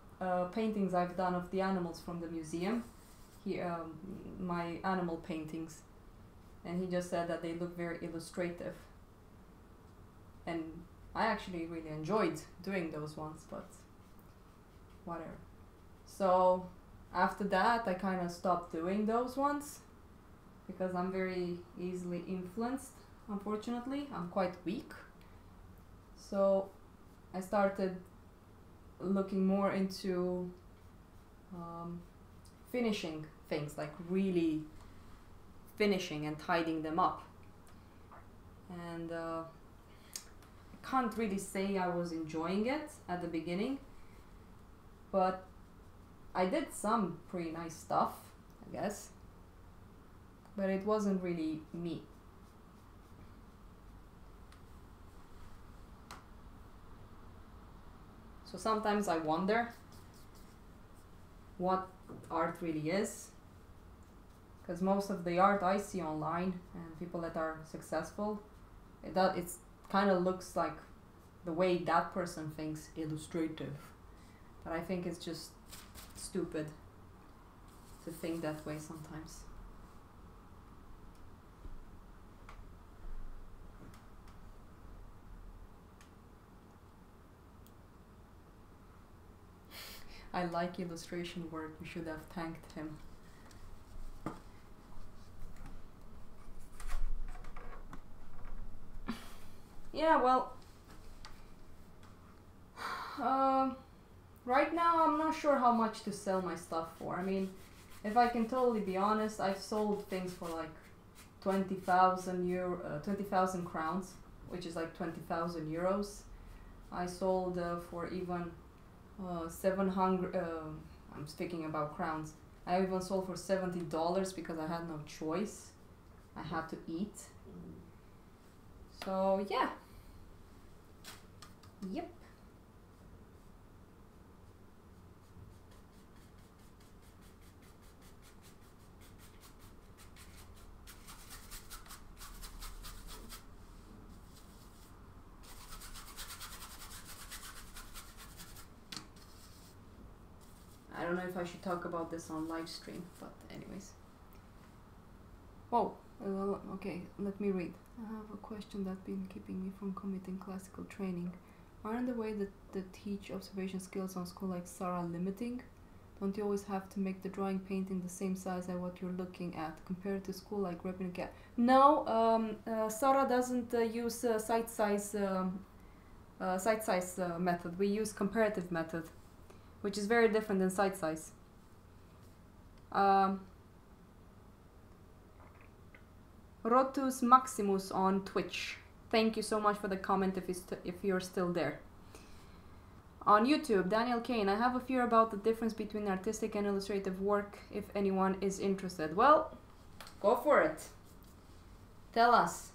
paintings I've done of the animals from the museum, my animal paintings, and he just said that they look very illustrative, and I actually really enjoyed doing those ones, but whatever. So after that I kind of stopped doing those ones because I'm very easily influenced. Unfortunately, I'm quite weak, so I started looking more into finishing things, like really finishing and tidying them up. And I can't really say I was enjoying it at the beginning, but I did some pretty nice stuff, I guess, but it wasn't really me. So sometimes I wonder what art really is, because most of the art I see online and people that are successful, it kind of looks like the way that person thinks illustrative. But I think it's just stupid to think that way sometimes. I like illustration work, you should have thanked him. Yeah, well, right now I'm not sure how much to sell my stuff for. I mean, if I can totally be honest, I've sold things for like 20,000 crowns, which is like 20,000 euros. I sold for even 700, I'm speaking about crowns. I even sold for $70 because I had no choice. I had to eat. So yeah. Yep. I don't know if I should talk about this on live stream, but anyways. Whoa, okay, let me read. I have a question that's been keeping me from committing classical training. Aren't the way that they teach observation skills on school like Sarah limiting? Don't you always have to make the drawing painting the same size as what you're looking at, compared to school like Replica? No, Sarah doesn't use site size method. We use comparative method, which is very different than site size. Rotus Maximus on Twitch. Thank you so much for the comment if you're still there. On YouTube, Daniel Kane, I have a fear about the difference between artistic and illustrative work, if anyone is interested. Well, go for it. Tell us.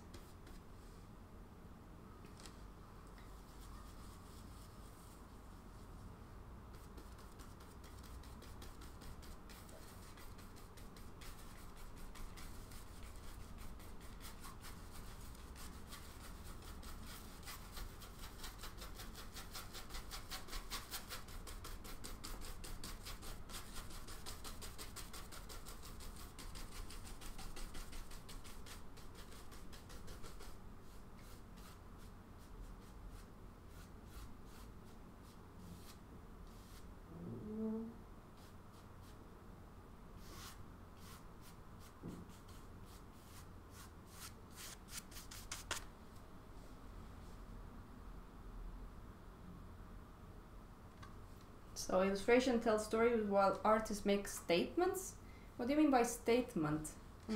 So illustration tells stories while artists make statements? What do you mean by statement?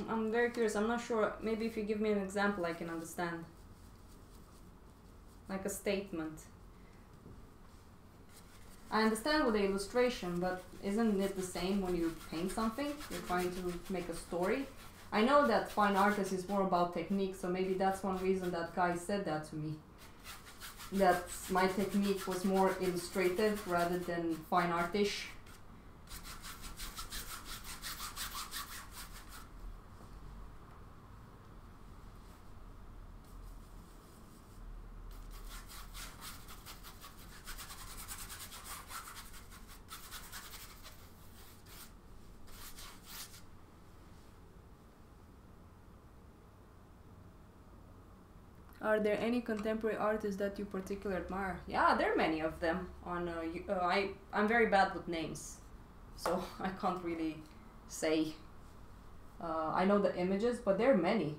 I'm very curious. I'm not sure. Maybe if you give me an example I can understand. Like a statement. I understand with the illustration, but isn't it the same when you paint something? You're trying to make a story. I know that fine artist is more about technique, so maybe that's one reason that guy said that to me. That my technique was more illustrative rather than fine artish. Are there any contemporary artists that you particularly admire? Yeah, there are many of them. I'm very bad with names, so I can't really say. I know the images, but there are many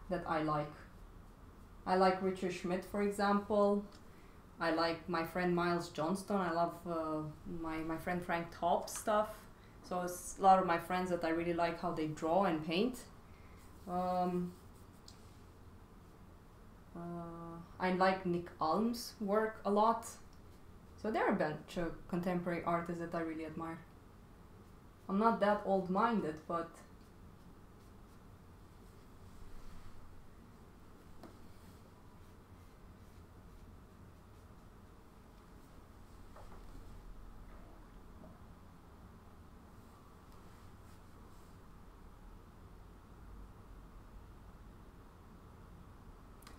that I like. I like Richard Schmidt, for example. I like my friend Miles Johnston. I love my friend Frank Topp's stuff. So it's a lot of my friends that I really like how they draw and paint. I like Nick Alm's work a lot. So there are a bunch of contemporary artists that I really admire. I'm not that old-minded, but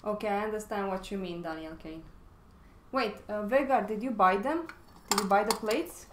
okay, I understand what you mean, Daniel Kane. Wait, Vega, did you buy them? Did you buy the plates?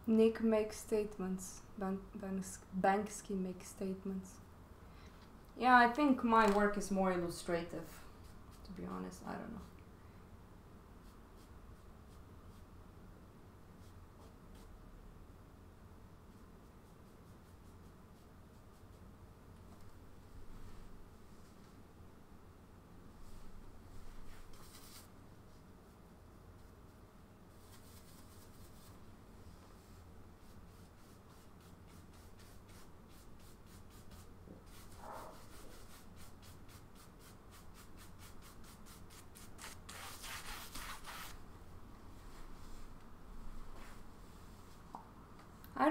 Nick makes statements. Banksy makes statements. Yeah, I think my work is more illustrative, to be honest. I don't know.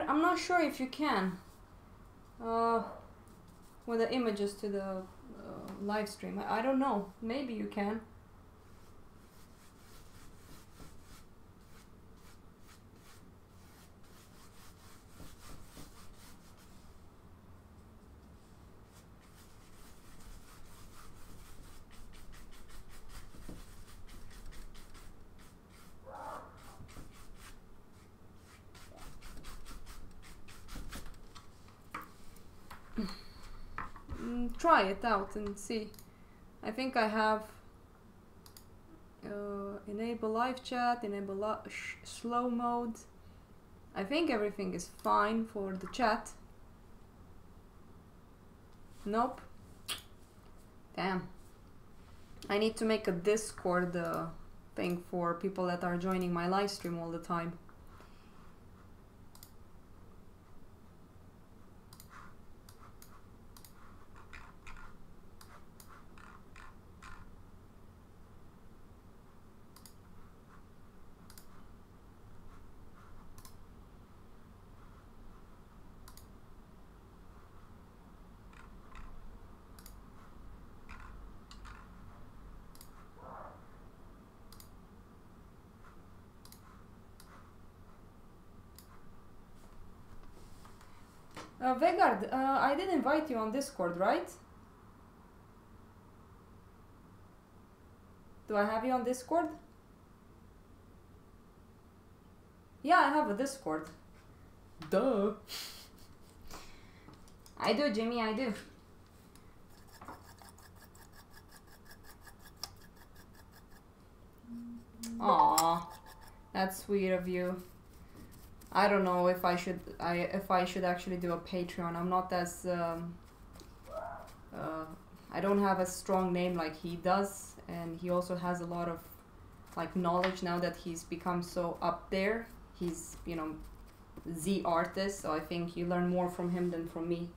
I'm not sure if you can with the images to the live stream. I don't know. Maybe you can. Try it out and see. I think I have enable live chat, enable slow mode. I think everything is fine for the chat. Nope. Damn. I need to make a Discord thing for people that are joining my live stream all the time. Vegard, I did invite you on Discord, right? Do I have you on Discord? Yeah, I have a Discord. Duh. I do, Jimmy, I do. Aww, that's sweet of you. I don't know if I should actually do a Patreon. I'm not as I don't have a strong name like he does, and he also has a lot of like knowledge now that he's become so up there. He's, you know, the artist, so I think you learn more from him than from me.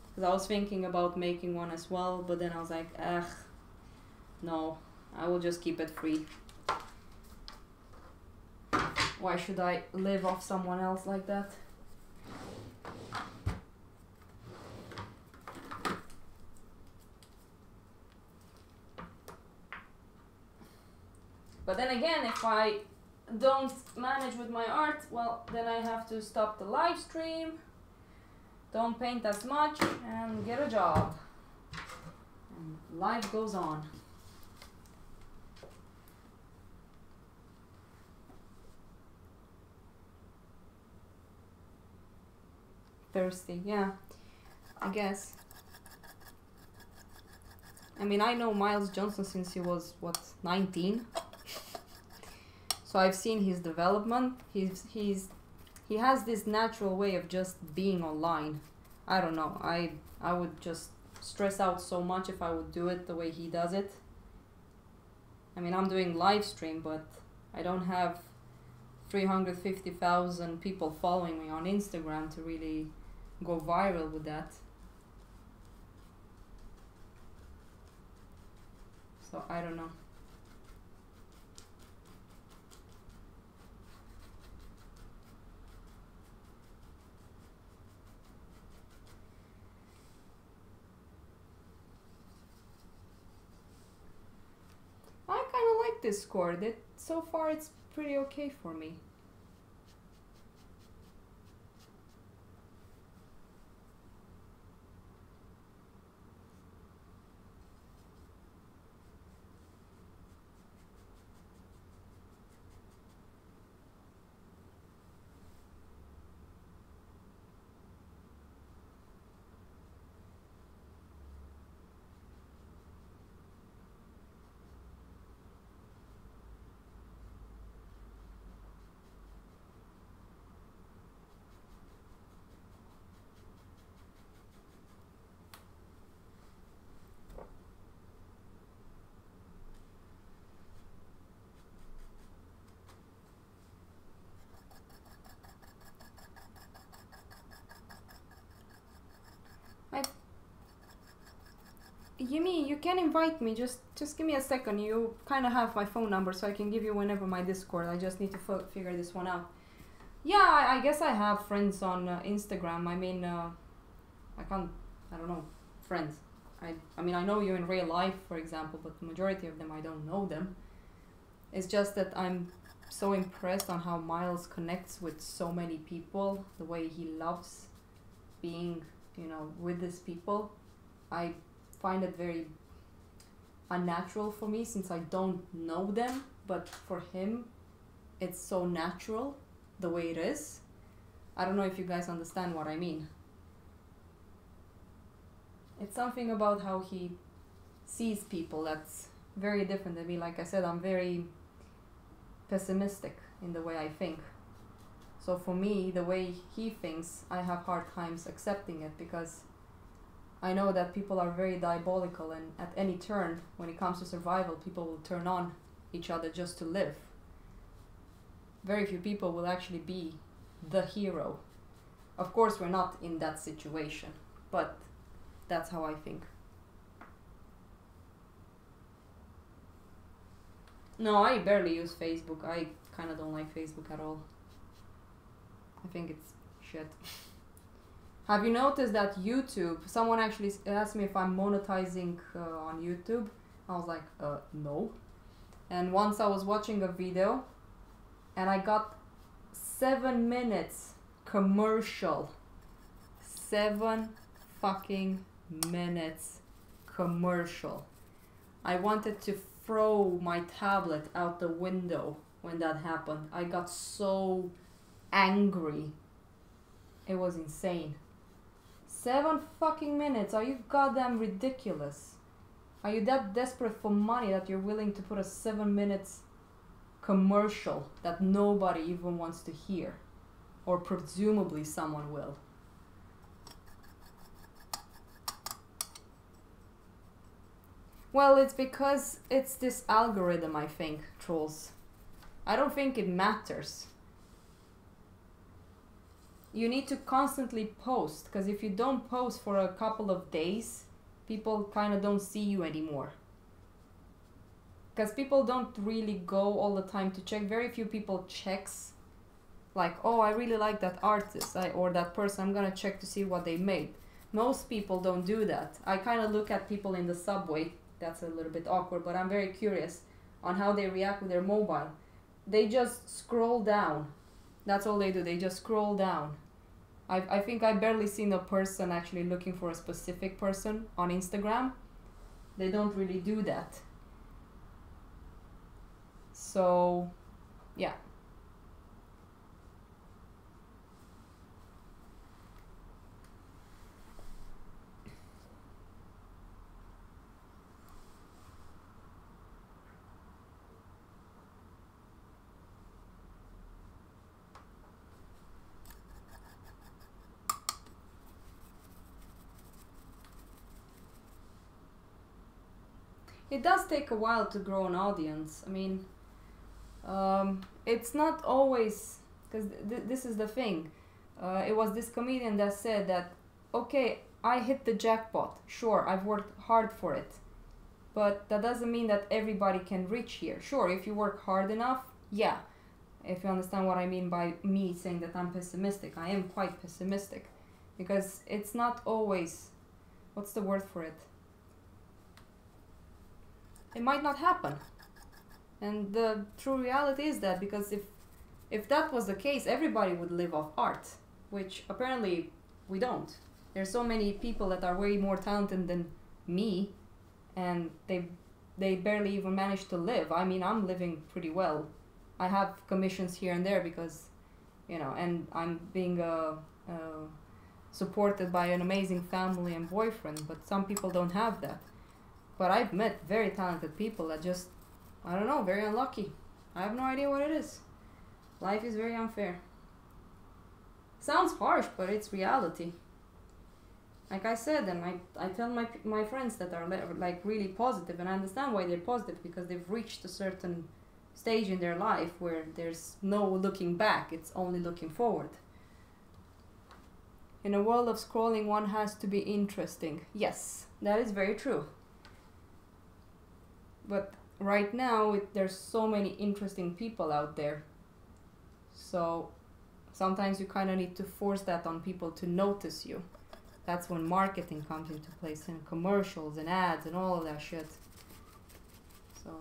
Because I was thinking about making one as well, but then I was like, ugh, no, I will just keep it free. Why should I live off someone else like that? But then again, if I don't manage with my art, well, then I have to stop the live stream, don't paint as much, and get a job. And life goes on. Thirsty, yeah, I guess. I mean, I know Miles Johnson since he was, what, 19? So I've seen his development. He has this natural way of just being online. I don't know. I would just stress out so much if I would do it the way he does it. I mean, I'm doing live stream, but I don't have 350,000 people following me on Instagram to really go viral with that. So I don't know. I kind of like Discord. So far it's pretty okay for me. Yumi, you can invite me, just give me a second. You kind of have my phone number, so I can give you whenever my Discord. I just need to figure this one out. Yeah, I guess I have friends on Instagram. I mean, I don't know, friends. I mean, I know you in real life, for example, but the majority of them, I don't know them. It's just that I'm so impressed on how Miles connects with so many people, the way he loves being, you know, with these people. I find it very unnatural for me since I don't know them, but for him it's so natural the way it is. I don't know if you guys understand what I mean. It's something about how he sees people that's very different than me. Like I said, I'm very pessimistic in the way I think. So for me, the way he thinks, I have hard times accepting it because I know that people are very diabolical, and at any turn, when it comes to survival, people will turn on each other just to live. Very few people will actually be the hero. Of course, we're not in that situation, but that's how I think. No, I barely use Facebook. I kind of don't like Facebook at all. I think it's shit. Have you noticed that YouTube, someone actually asked me if I'm monetizing on YouTube. I was like, no. And once I was watching a video and I got 7 minutes commercial. 7 fucking minutes commercial. I wanted to throw my tablet out the window when that happened. I got so angry. It was insane. 7 fucking minutes. Are you goddamn ridiculous? Are you that desperate for money that you're willing to put a 7 minutes commercial that nobody even wants to hear? Or presumably someone will. Well, it's because it's this algorithm, I think, trolls. I don't think it matters. You need to constantly post, because if you don't post for a couple of days, people kind of don't see you anymore. Because people don't really go all the time to check. Very few people checks, like, oh, I really like that artist or that person, I'm gonna check to see what they made. Most people don't do that. I kind of look at people in the subway. That's a little bit awkward, but I'm very curious on how they react with their mobile. They just scroll down. That's all they do. They just scroll down. I think I barely seen a person actually looking for a specific person on Instagram. They don't really do that. So, yeah. It does take a while to grow an audience. I mean, it's not always, because this is the thing. It was this comedian that said that, okay, I hit the jackpot. Sure, I've worked hard for it. But that doesn't mean that everybody can reach here. Sure, if you work hard enough, yeah. If you understand what I mean by me saying that I'm pessimistic. I am quite pessimistic. Because it's not always, what's the word for it? It might not happen. And the true reality is that, because if that was the case, everybody would live off art, which apparently we don't. There's so many people that are way more talented than me, and they barely even manage to live. I mean, I'm living pretty well. I have commissions here and there because, you know, and I'm being supported by an amazing family and boyfriend, but some people don't have that. But I've met very talented people that just, I don't know, very unlucky. I have no idea what it is. Life is very unfair. Sounds harsh, but it's reality. Like I said, and I tell my friends that are like really positive, and I understand why they're positive, because they've reached a certain stage in their life where there's no looking back, it's only looking forward. In a world of scrolling, one has to be interesting. Yes, that is very true. But right now, there's so many interesting people out there. So sometimes you kind of need to force that on people to notice you. That's when marketing comes into place, and commercials and ads and all of that shit. So,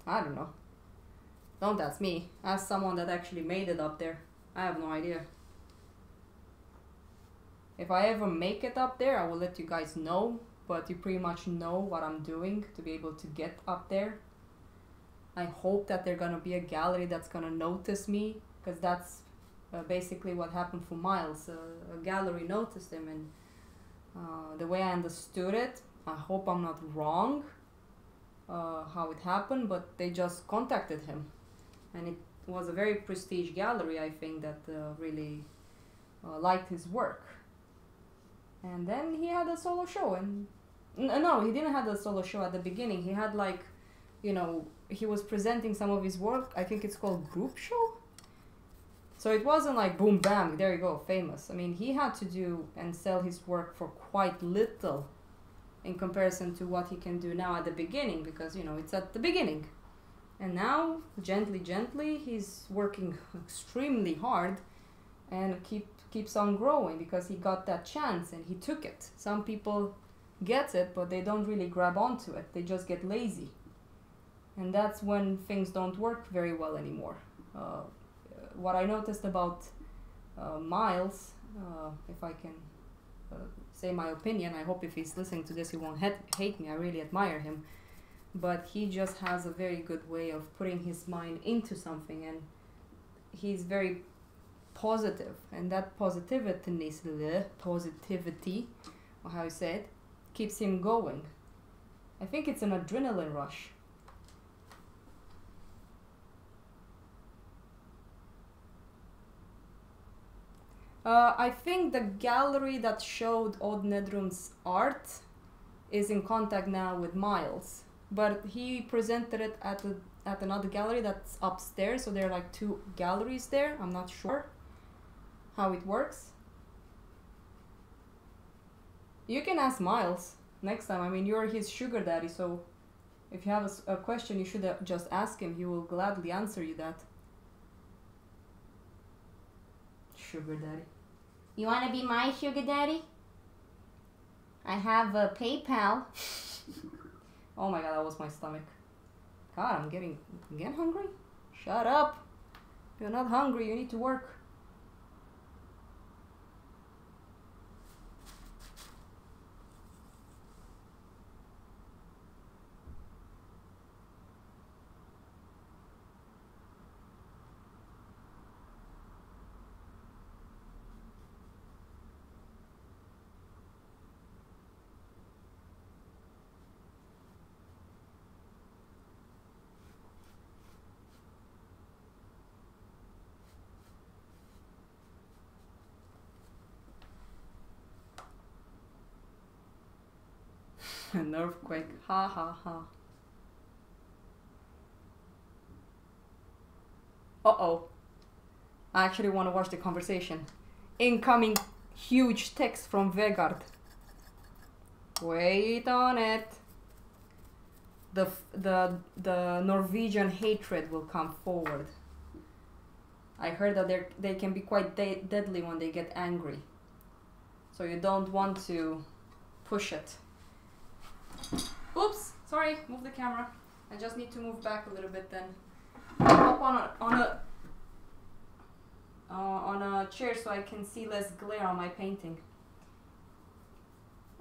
I don't know. Don't ask me. Ask someone that actually made it up there. I have no idea. If I ever make it up there, I will let you guys know. But you pretty much know what I'm doing to be able to get up there. I hope that there's gonna be a gallery that's gonna notice me, because that's basically what happened for Miles. A gallery noticed him, and the way I understood it, I hope I'm not wrong how it happened, but they just contacted him. And it was a very prestige gallery, I think, that really liked his work. And then he had a solo show, and no, he didn't have a solo show at the beginning. He had, like, you know, he was presenting some of his work. I think it's called group show. So it wasn't like boom bam, there you go, famous. I mean, he had to do and sell his work for quite little in comparison to what he can do now at the beginning, because, you know, it's at the beginning. And now, gently, he's working extremely hard and keeps on growing, because he got that chance and he took it. Some people get it, but they don't really grab onto it. They just get lazy. And that's when things don't work very well anymore. What I noticed about Miles, if I can say my opinion, I hope if he's listening to this he won't hate me, I really admire him, but he just has a very good way of putting his mind into something, and he's very positive, and that positivity, or how you say it, keeps him going. I think it's an adrenaline rush. I think the gallery that showed Odd Nedrum's art is in contact now with Miles, but he presented it at another gallery that's upstairs, so there are like 2 galleries there. I'm not sure how it works. You can ask Miles next time. I mean, you're his sugar daddy, so if you have a question, you should just ask him. He will gladly answer you that. Sugar daddy. You want to be my sugar daddy? I have a PayPal. Oh my god, that was my stomach. God, I'm getting hungry? Shut up. You're not hungry, you need to work. An earthquake, ha ha ha. Uh-oh. I actually want to watch the conversation. Incoming huge text from Vegard. Wait on it. The Norwegian hatred will come forward. I heard that they can be quite deadly when they get angry. So you don't want to push it. Oops, sorry, move the camera. I just need to move back a little bit then. Up on a chair so I can see less glare on my painting.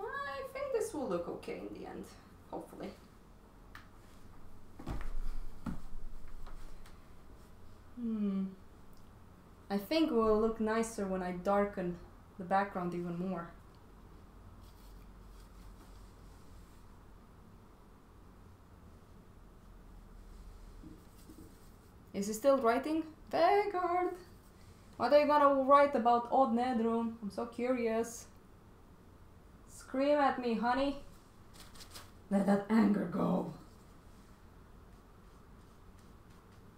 I think this will look okay in the end, hopefully. I think it will look nicer when I darken the background even more. Is he still writing? Vegard! What are you gonna write about Odd Nedrum? I'm so curious. Scream at me, honey. Let that anger go.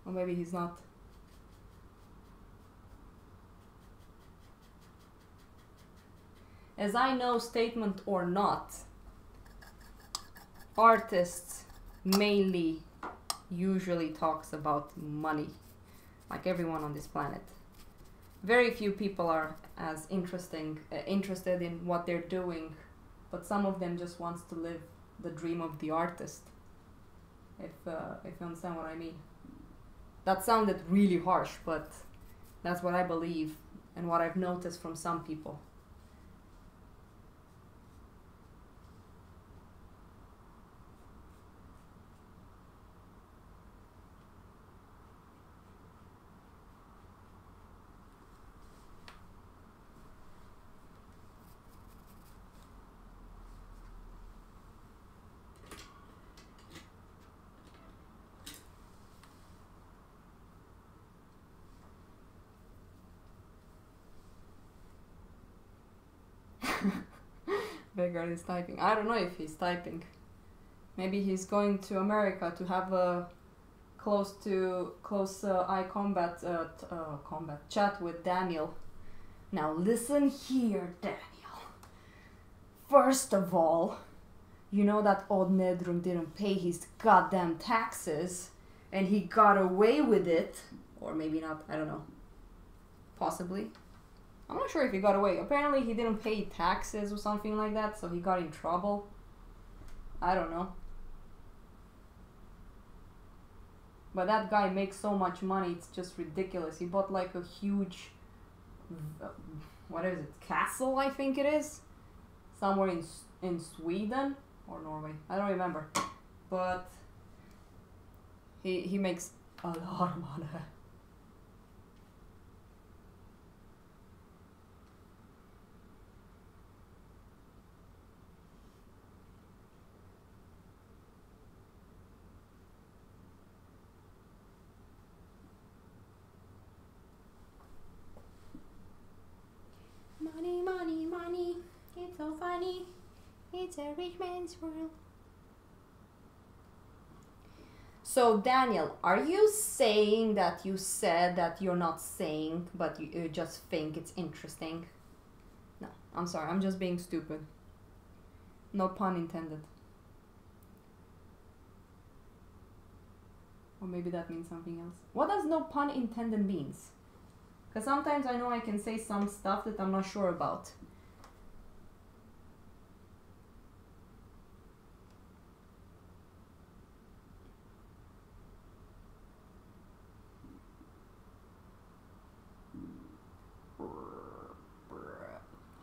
Or maybe he's not. As I know, statement or not, artists mainly usually talks about money, like everyone on this planet. Very few people are as interested in what they're doing, but some of them just wants to live the dream of the artist. If you understand what I mean. That sounded really harsh, but that's what I believe and what I've noticed from some people. Vegard is typing. I don't know if he's typing. Maybe he's going to America to have a close eye combat chat with Daniel. Now listen here, Daniel. First of all, you know that Odd Nedrum didn't pay his goddamn taxes, and he got away with it, or maybe not. I don't know. Possibly. I'm not sure if he got away. Apparently he didn't pay taxes or something like that, so he got in trouble. I don't know. But that guy makes so much money, it's just ridiculous. He bought like a huge, what is it, castle, I think it is? Somewhere in Sweden or Norway, I don't remember. But he makes a lot of money. Money, money, money, it's so funny. It's a rich man's world. So Daniel, are you saying that you said that you're not saying, but you just think it's interesting? No, I'm sorry, I'm just being stupid. No pun intended. Or maybe that means something else. What does no pun intended means? Because sometimes I know I can say some stuff that I'm not sure about.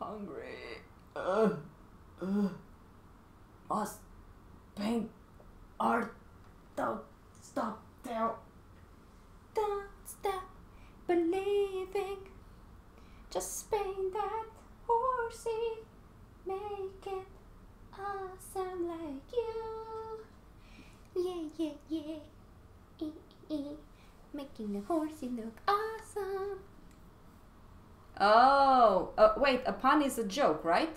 Hungry. Must paint art. Don't stop there. Don't stop believing. Just paint that horsey. Make it awesome like you. Yeah, yeah, yeah. Making the horsey look awesome. Oh, wait, a pun is a joke, right?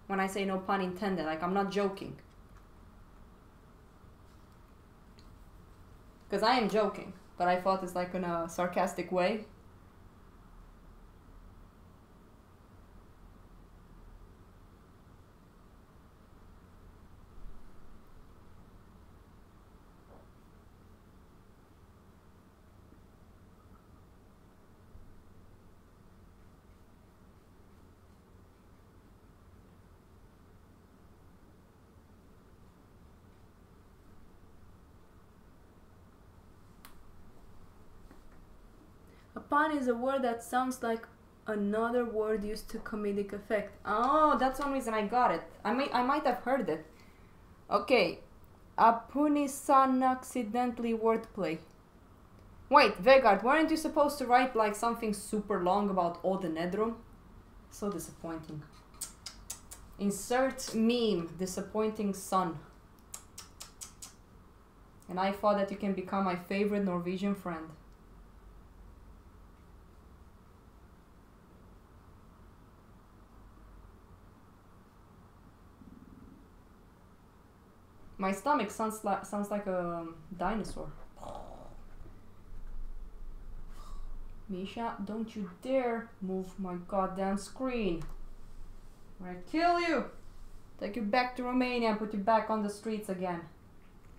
When I say no pun intended, like I'm not joking. Because I am joking, but I thought it's like in a sarcastic way. A pun is a word that sounds like another word used to comedic effect. Oh, that's one reason I got it. I might have heard it. Okay. A pun is an accidentally wordplay. Wait, Vegard, weren't you supposed to write like something super long about Ode Nedrum? So disappointing. Insert meme, disappointing son. And I thought that you can become my favorite Norwegian friend. My stomach sounds like a dinosaur. Misha, don't you dare move my goddamn screen. I'm gonna kill you. Take you back to Romania and put you back on the streets again.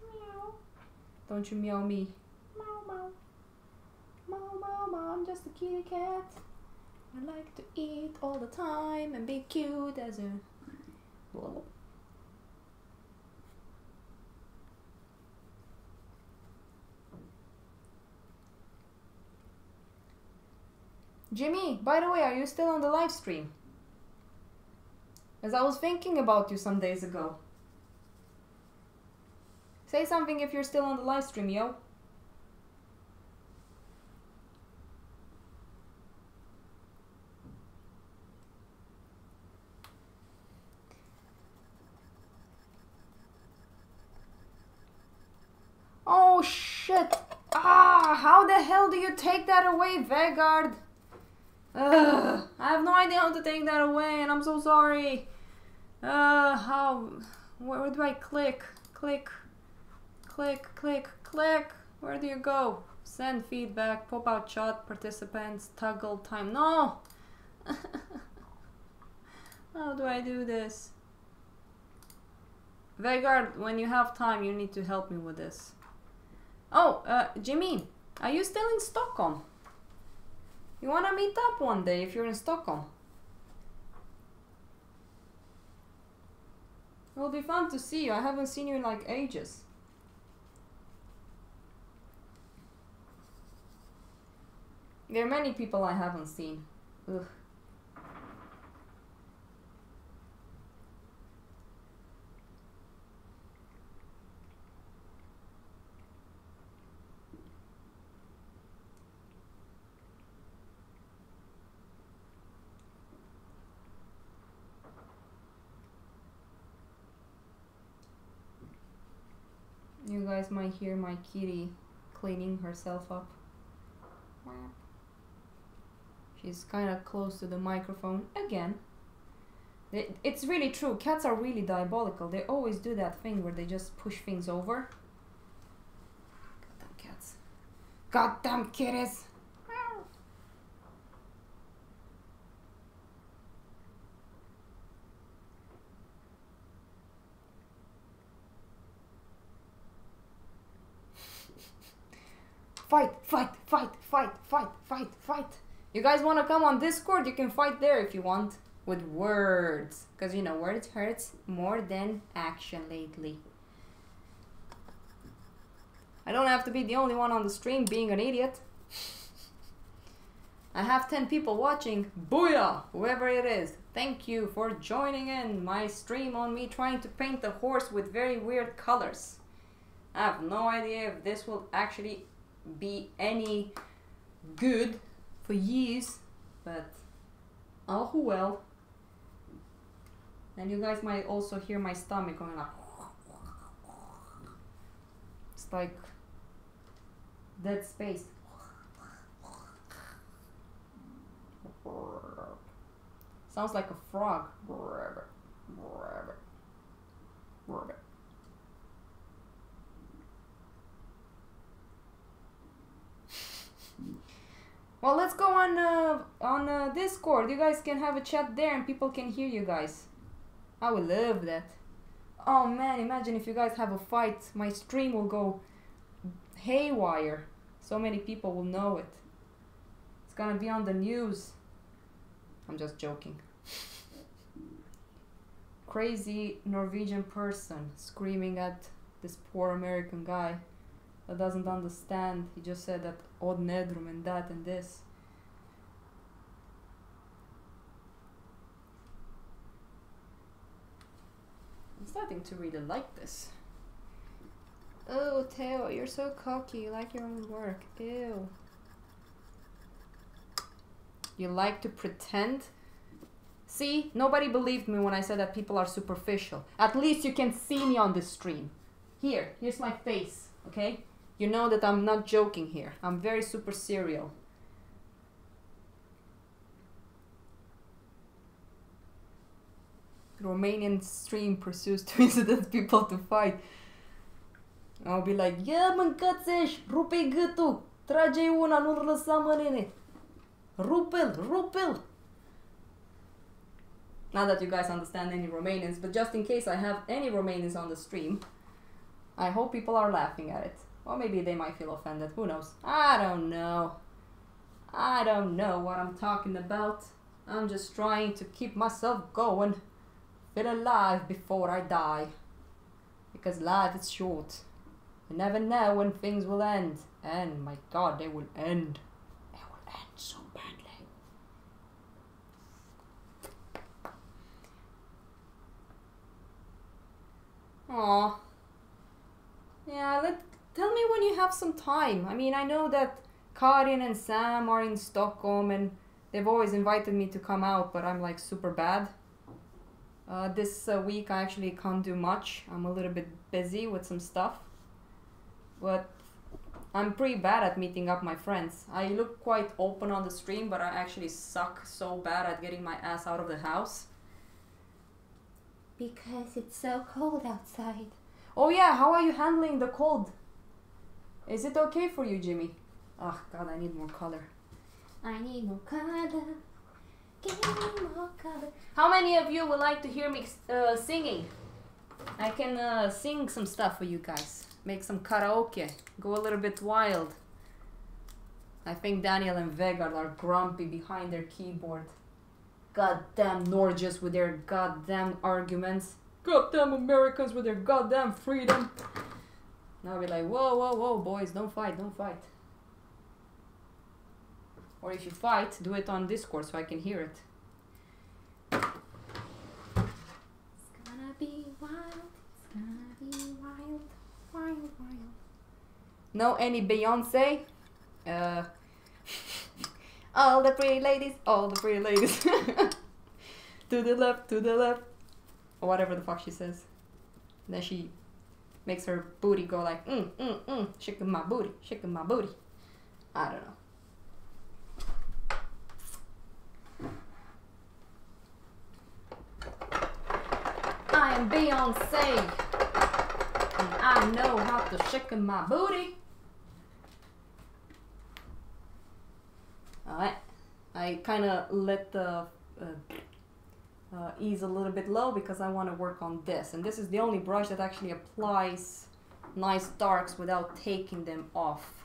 Meow. Don't you meow me. Meow, meow. Meow, meow, meow. I'm just a kitty cat. I like to eat all the time and be cute as a... Jimmy, by the way, are you still on the live stream? As I was thinking about you some days ago. Say something if you're still on the live stream, yo. Oh shit! Ah, how the hell do you take that away, Vegard? I have no idea how to take that away, and I'm so sorry. How? Where do I click? Click. Click, click, click. Where do you go? Send feedback, pop out chat, participants, toggle time. No! How do I do this? Vegard, when you have time, you need to help me with this. Oh, Jimmy, are you still in Stockholm? You wanna meet up one day if you're in Stockholm? It'll be fun to see you. I haven't seen you in like ages. There are many people I haven't seen. Ugh. You guys might hear my kitty cleaning herself up. She's kind of close to the microphone again. It's really true. Cats are really diabolical. They always do that thing where they just push things over. Goddamn cats. Goddamn kitties! Fight, fight, fight, fight, fight, fight, fight. You guys want to come on Discord? You can fight there if you want. With words. Because you know, words hurts more than action lately. I don't have to be the only one on the stream being an idiot. I have 10 people watching. Booyah! Whoever it is. Thank you for joining in my stream on me trying to paint a horse with very weird colors. I have no idea if this will actually be any good for use, but oh well. And you guys might also hear my stomach going like, it's like dead space. Sounds like a frog. Well, let's go on Discord. You guys can have a chat there and people can hear you guys. I would love that. Oh man, imagine if you guys have a fight. My stream will go haywire. So many people will know it. It's gonna be on the news. I'm just joking. Crazy Norwegian person screaming at this poor American guy that doesn't understand. He just said that odd nedrum and that and this. I'm starting to really like this. Oh, Theo, you're so cocky. You like your own work. Ew. You like to pretend? See, nobody believed me when I said that people are superficial. At least you can see me on this stream. Here's my face, okay? You know that I'm not joking here. I'm very super serial. Romanian stream pursues to incident people to fight. I'll be like, ia mâncați-și, rupe-i gâtul, trage-i una, nu-l lăsa mănene. Rupe-l. Not that you guys understand any Romanians, but just in case I have any Romanians on the stream, I hope people are laughing at it. Or maybe they might feel offended, who knows? I don't know. I don't know what I'm talking about. I'm just trying to keep myself going. Feel alive before I die. Because life is short. You never know when things will end. And my god, they will end. They will end so badly. Aww. Yeah, tell me when you have some time. I mean, I know that Karin and Sam are in Stockholm and they've always invited me to come out, but I'm like super bad. This week I actually can't do much. I'm a little bit busy with some stuff. But I'm pretty bad at meeting up my friends. I look quite open on the stream, but I actually suck so bad at getting my ass out of the house. Because it's so cold outside. Oh yeah, how are you handling the cold? Is it okay for you, Jimmy? Oh god, I need more color. I need more color. Give me more color. How many of you would like to hear me singing? I can sing some stuff for you guys. Make some karaoke. Go a little bit wild. I think Daniel and Vegard are grumpy behind their keyboard. Goddamn Norges with their goddamn arguments. Goddamn Americans with their goddamn freedom. Now I'll be like, whoa, whoa, whoa, boys, don't fight, don't fight. Or if you fight, do it on Discord so I can hear it. It's gonna be wild. It's gonna be wild, wild, wild. Know any Beyonce? All the pretty ladies, all the pretty ladies. To the left, or whatever the fuck she says. Then she makes her booty go like shaking my booty, shaking my booty. I don't know. I am Beyonce, and I know how to shake my booty. Alright, I kind of let the ease a little bit low because I want to work on this, and this is the only brush that actually applies nice darks without taking them off.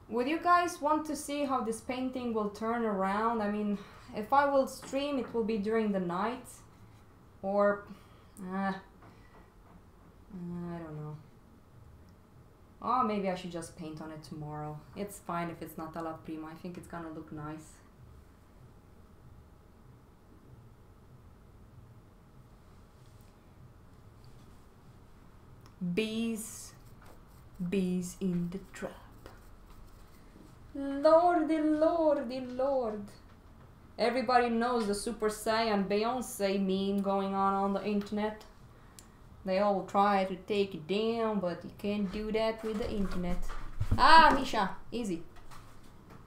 Would you guys want to see how this painting will turn around? I mean, if I will stream, it will be during the night, or I don't know. Oh, maybe I should just paint on it tomorrow. It's fine if it's not a la prima. I think it's gonna look nice. Bees in the trap. Lordy, lordy, lord. Everybody knows the Super Saiyan Beyonce meme going on the internet. They all try to take it down, but you can't do that with the internet. Ah, Misha, easy.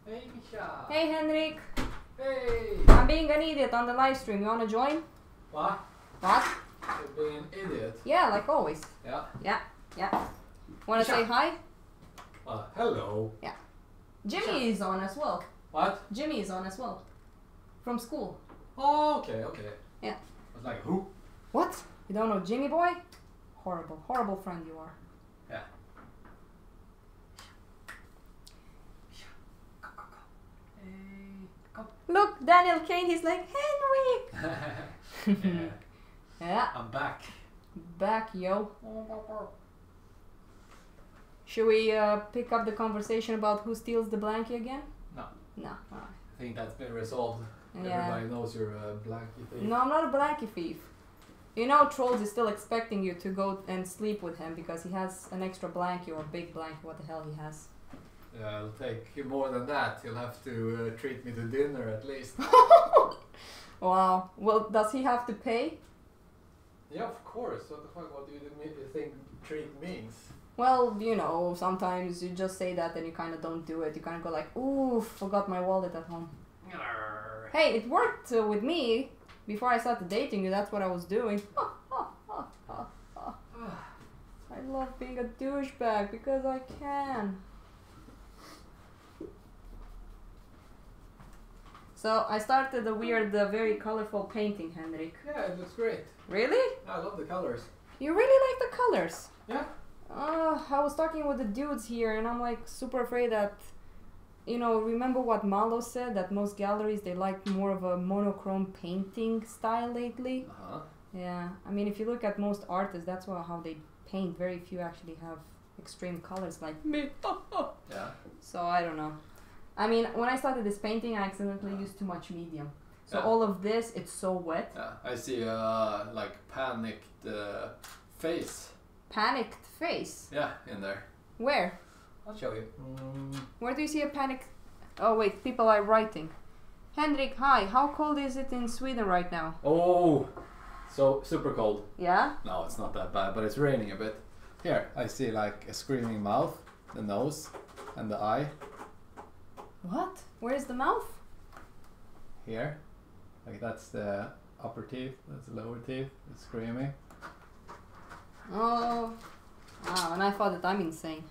Hey, Misha. Hey, Henrik. Hey. I'm being an idiot on the live stream. You wanna join? What? What? You're being an idiot. Yeah, like always. Yeah. Yeah. Wanna say hi? Hello. Yeah. Jimmy is on as well. What? Jimmy is on as well. From school. Oh, okay. Yeah. I was like, who? What? You don't know Jimmy boy? Horrible, horrible friend you are. Yeah. Hey, come. Look, Daniel Kane, he's like, Henry! Yeah. Yeah, I'm back. back, yo. Should we pick up the conversation about who steals the blankie again? No. No. Alright. I think that's been resolved. Yeah. Everybody knows you're a blankie thief. No, I'm not a blankie thief. You know, Trolls is still expecting you to go and sleep with him because he has an extra blankie or big blankie, what the hell he has. Yeah, it'll take more than that. You'll have to treat me to dinner at least. Wow. Well, does he have to pay? Yeah, of course. What the fuck? What do you think treat means? Well, you know, sometimes you just say that and you kind of don't do it. You kind of go like, ooh, forgot my wallet at home. Hey, it worked with me. Before I started dating you, that's what I was doing. I love being a douchebag because I can. So I started a weird, very colorful painting, Henrik. Yeah, it looks great. Really? I love the colors. You really like the colors? Yeah. I was talking with the dudes here and I'm like super afraid that, you know, remember what Malo said? That most galleries, they like more of a monochrome painting style lately? Uh-huh. Yeah, I mean, if you look at most artists, that's how they paint. Very few actually have extreme colors like me. Yeah. So I don't know. I mean, when I started this painting, I accidentally used too much medium. So Yeah. all of this, it's so wet. Yeah. I see like panicked face. Panicked face. Yeah, in there. Where? I'll show you. Where do you see a panic? Oh wait, people are writing. Henrik, hi. How cold is it in Sweden right now? Oh, so super cold. Yeah? No, it's not that bad, but it's raining a bit. Here, I see like a screaming mouth, the nose, and the eye. What? Where is the mouth? Here, like that's the upper teeth, that's the lower teeth. It's screaming. Oh. Wow, and I thought that I'm insane.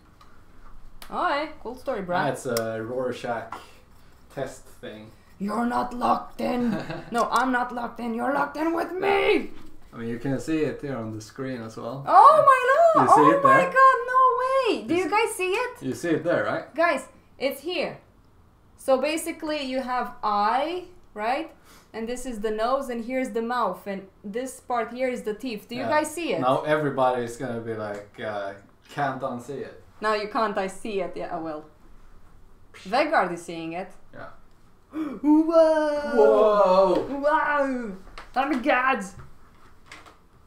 Alright, cool story, Brad. That's a Rorschach test thing. You're not locked in. No, I'm not locked in. You're locked in with me. I mean, you can see it here on the screen as well. Oh my lord. You see Oh it my there? god, no way. Do you guys see it? You see it there, right? Guys, it's here. So basically you have eye, right? And this is the nose and here's the mouth and this part here is the teeth. Do you guys see it? Now everybody is gonna be like, can't unsee it. Now you can't, I see it. Yeah, well. Vegard is seeing it. Yeah. Whoa! Whoa! Wow! Oh my god!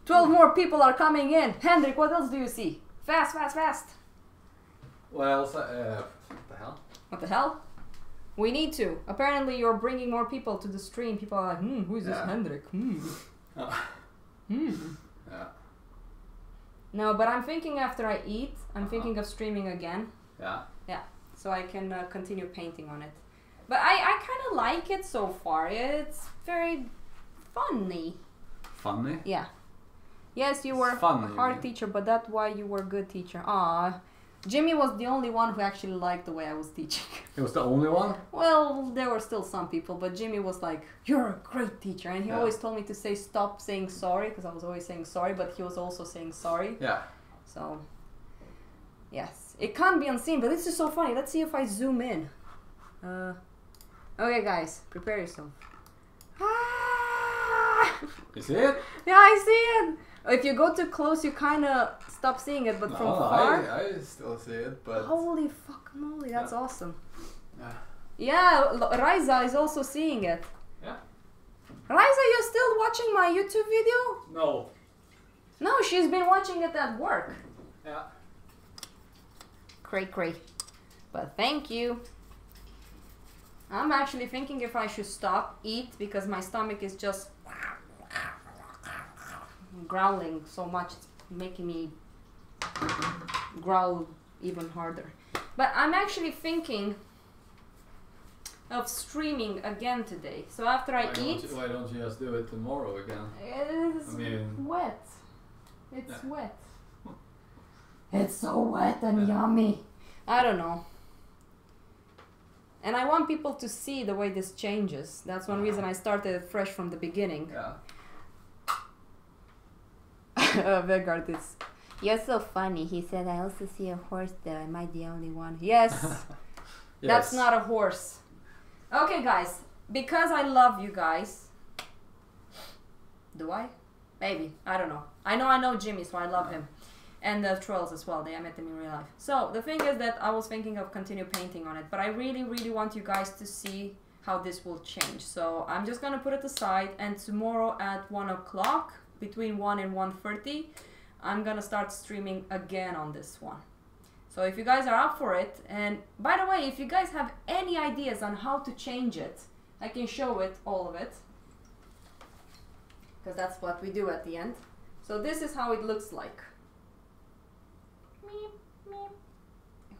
12 more people are coming in. Hendrik, what else do you see? Fast, fast, fast! What else? What the hell? What the hell? We need to. Apparently you're bringing more people to the stream. People are like, who is this Hendrik? Yeah. No, but I'm thinking after I eat, I'm thinking of streaming again. Yeah. Yeah, so I can continue painting on it. But I kind of like it so far. It's very funny. Funny? Yeah. Yes, you were Funny, a hard yeah. teacher, but that's why you were a good teacher. Ah, Jimmy was the only one who actually liked the way I was teaching. It was the only one? Well, there were still some people, but Jimmy was like, "You're a great teacher," and he Yeah. always told me to stop saying sorry, because I was always saying sorry, but he was also saying sorry. Yeah. So, yes, it can't be unseen, but this is so funny. Let's see if I zoom in. Okay, guys, prepare yourself. Ah! You see it? Yeah, I see it. If you go too close, you kind of stop seeing it, but from far. I still see it, but. Holy fuck moly, that's awesome. Yeah. Yeah, Raiza is also seeing it. Yeah. Raiza, you're still watching my YouTube video? No. No, she's been watching it at work. Yeah. Cray. But thank you. I'm actually thinking if I should stop, eat, because my stomach is just growling so much, it's making me growl even harder. But I'm actually thinking of streaming again today. So after I eat... Why don't you just do it tomorrow again? It's wet. It's Yeah. wet. It's so wet and yummy. I don't know. And I want people to see the way this changes. That's one reason I started it fresh from the beginning. Yeah. Vegard is... You're so funny. He said, I also see a horse there. Am I the only one? Yes. That's not a horse. Okay, guys. Because I love you guys. Do I? Maybe. I don't know. I know Jimmy, so I love him. And the trolls as well. I met them in real life. So, the thing is that I was thinking of continue painting on it. But I really, really want you guys to see how this will change. So, I'm just going to put it aside. And tomorrow at 1 o'clock, between 1 and 1:30, I'm going to start streaming again on this one. So, if you guys are up for it. And, by the way, if you guys have any ideas on how to change it, I can show it, all of it. Because that's what we do at the end. So, this is how it looks like.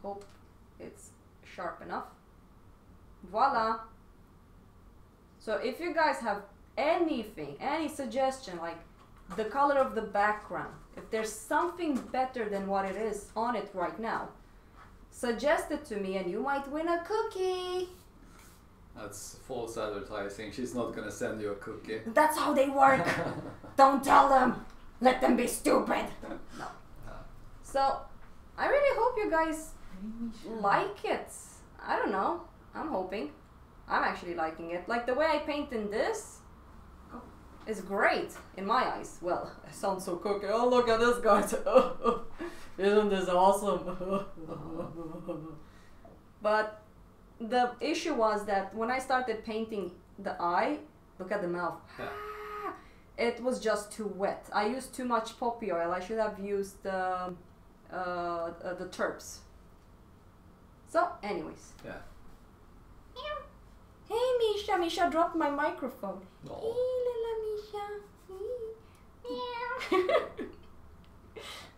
I hope it's sharp enough. Voila! So if you guys have anything, any suggestion, like the color of the background, if there's something better than what it is on it right now, suggest it to me and you might win a cookie! That's false advertising. She's not gonna send you a cookie. That's how they work! Don't tell them! Let them be stupid! No. So, I really hope you guys like it. I don't know. I'm hoping. I'm actually liking it. Like the way I paint in this is great in my eyes. Well, it sounds so cookie. Oh, look at this guy. Isn't this awesome? But the issue was that when I started painting the eye, look at the mouth. It was just too wet. I used too much poppy oil. I should have used the terps. So, anyways. Yeah. Hey, Misha. Misha dropped my microphone. No. Hey, little Misha.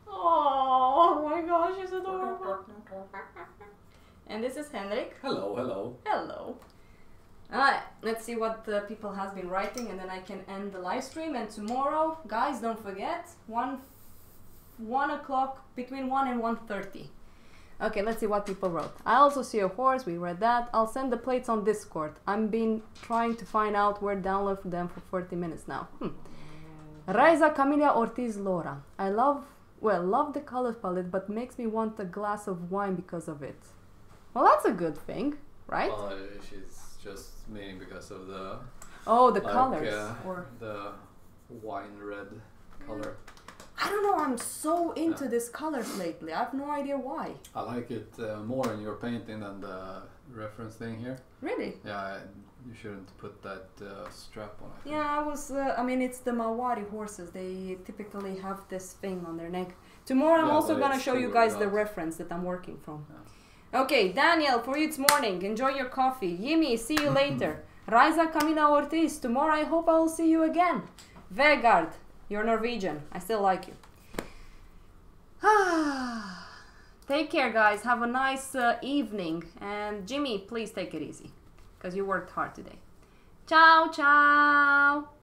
Oh my gosh, she's adorable. And this is Henrik. Hello, hello. Hello. Alright, let's see what the people has been writing and then I can end the live stream. And tomorrow, guys, don't forget, 1 o'clock, between 1 and 1:30. Okay, let's see what people wrote. I also see a horse, we read that. I'll send the plates on Discord. I've been trying to find out where to download them for 40 minutes now. Raiza Camilia Ortiz Laura. I love the color palette, but makes me want a glass of wine because of it. Well, that's a good thing, right? Well, she's just meaning because of the... Oh, the colors. or the wine red color. I don't know, I'm so into this colors lately. I have no idea why. I like it more in your painting than the reference thing here. Really? Yeah, you shouldn't put that strap on, I think. Yeah, I was, I mean, it's the Marwari horses. They typically have this thing on their neck. Tomorrow I'm Yeah, also but gonna it's show you cool guys the without. reference that I'm working from. Yeah. Okay, Daniel, for you it's morning. Enjoy your coffee. Jimmy, see you later. Raisa Camina Ortiz, tomorrow I hope I will see you again. Vegard, you're Norwegian. I still like you. Take care, guys. Have a nice evening. And Jimmy, please take it easy. Because you worked hard today. Ciao, ciao.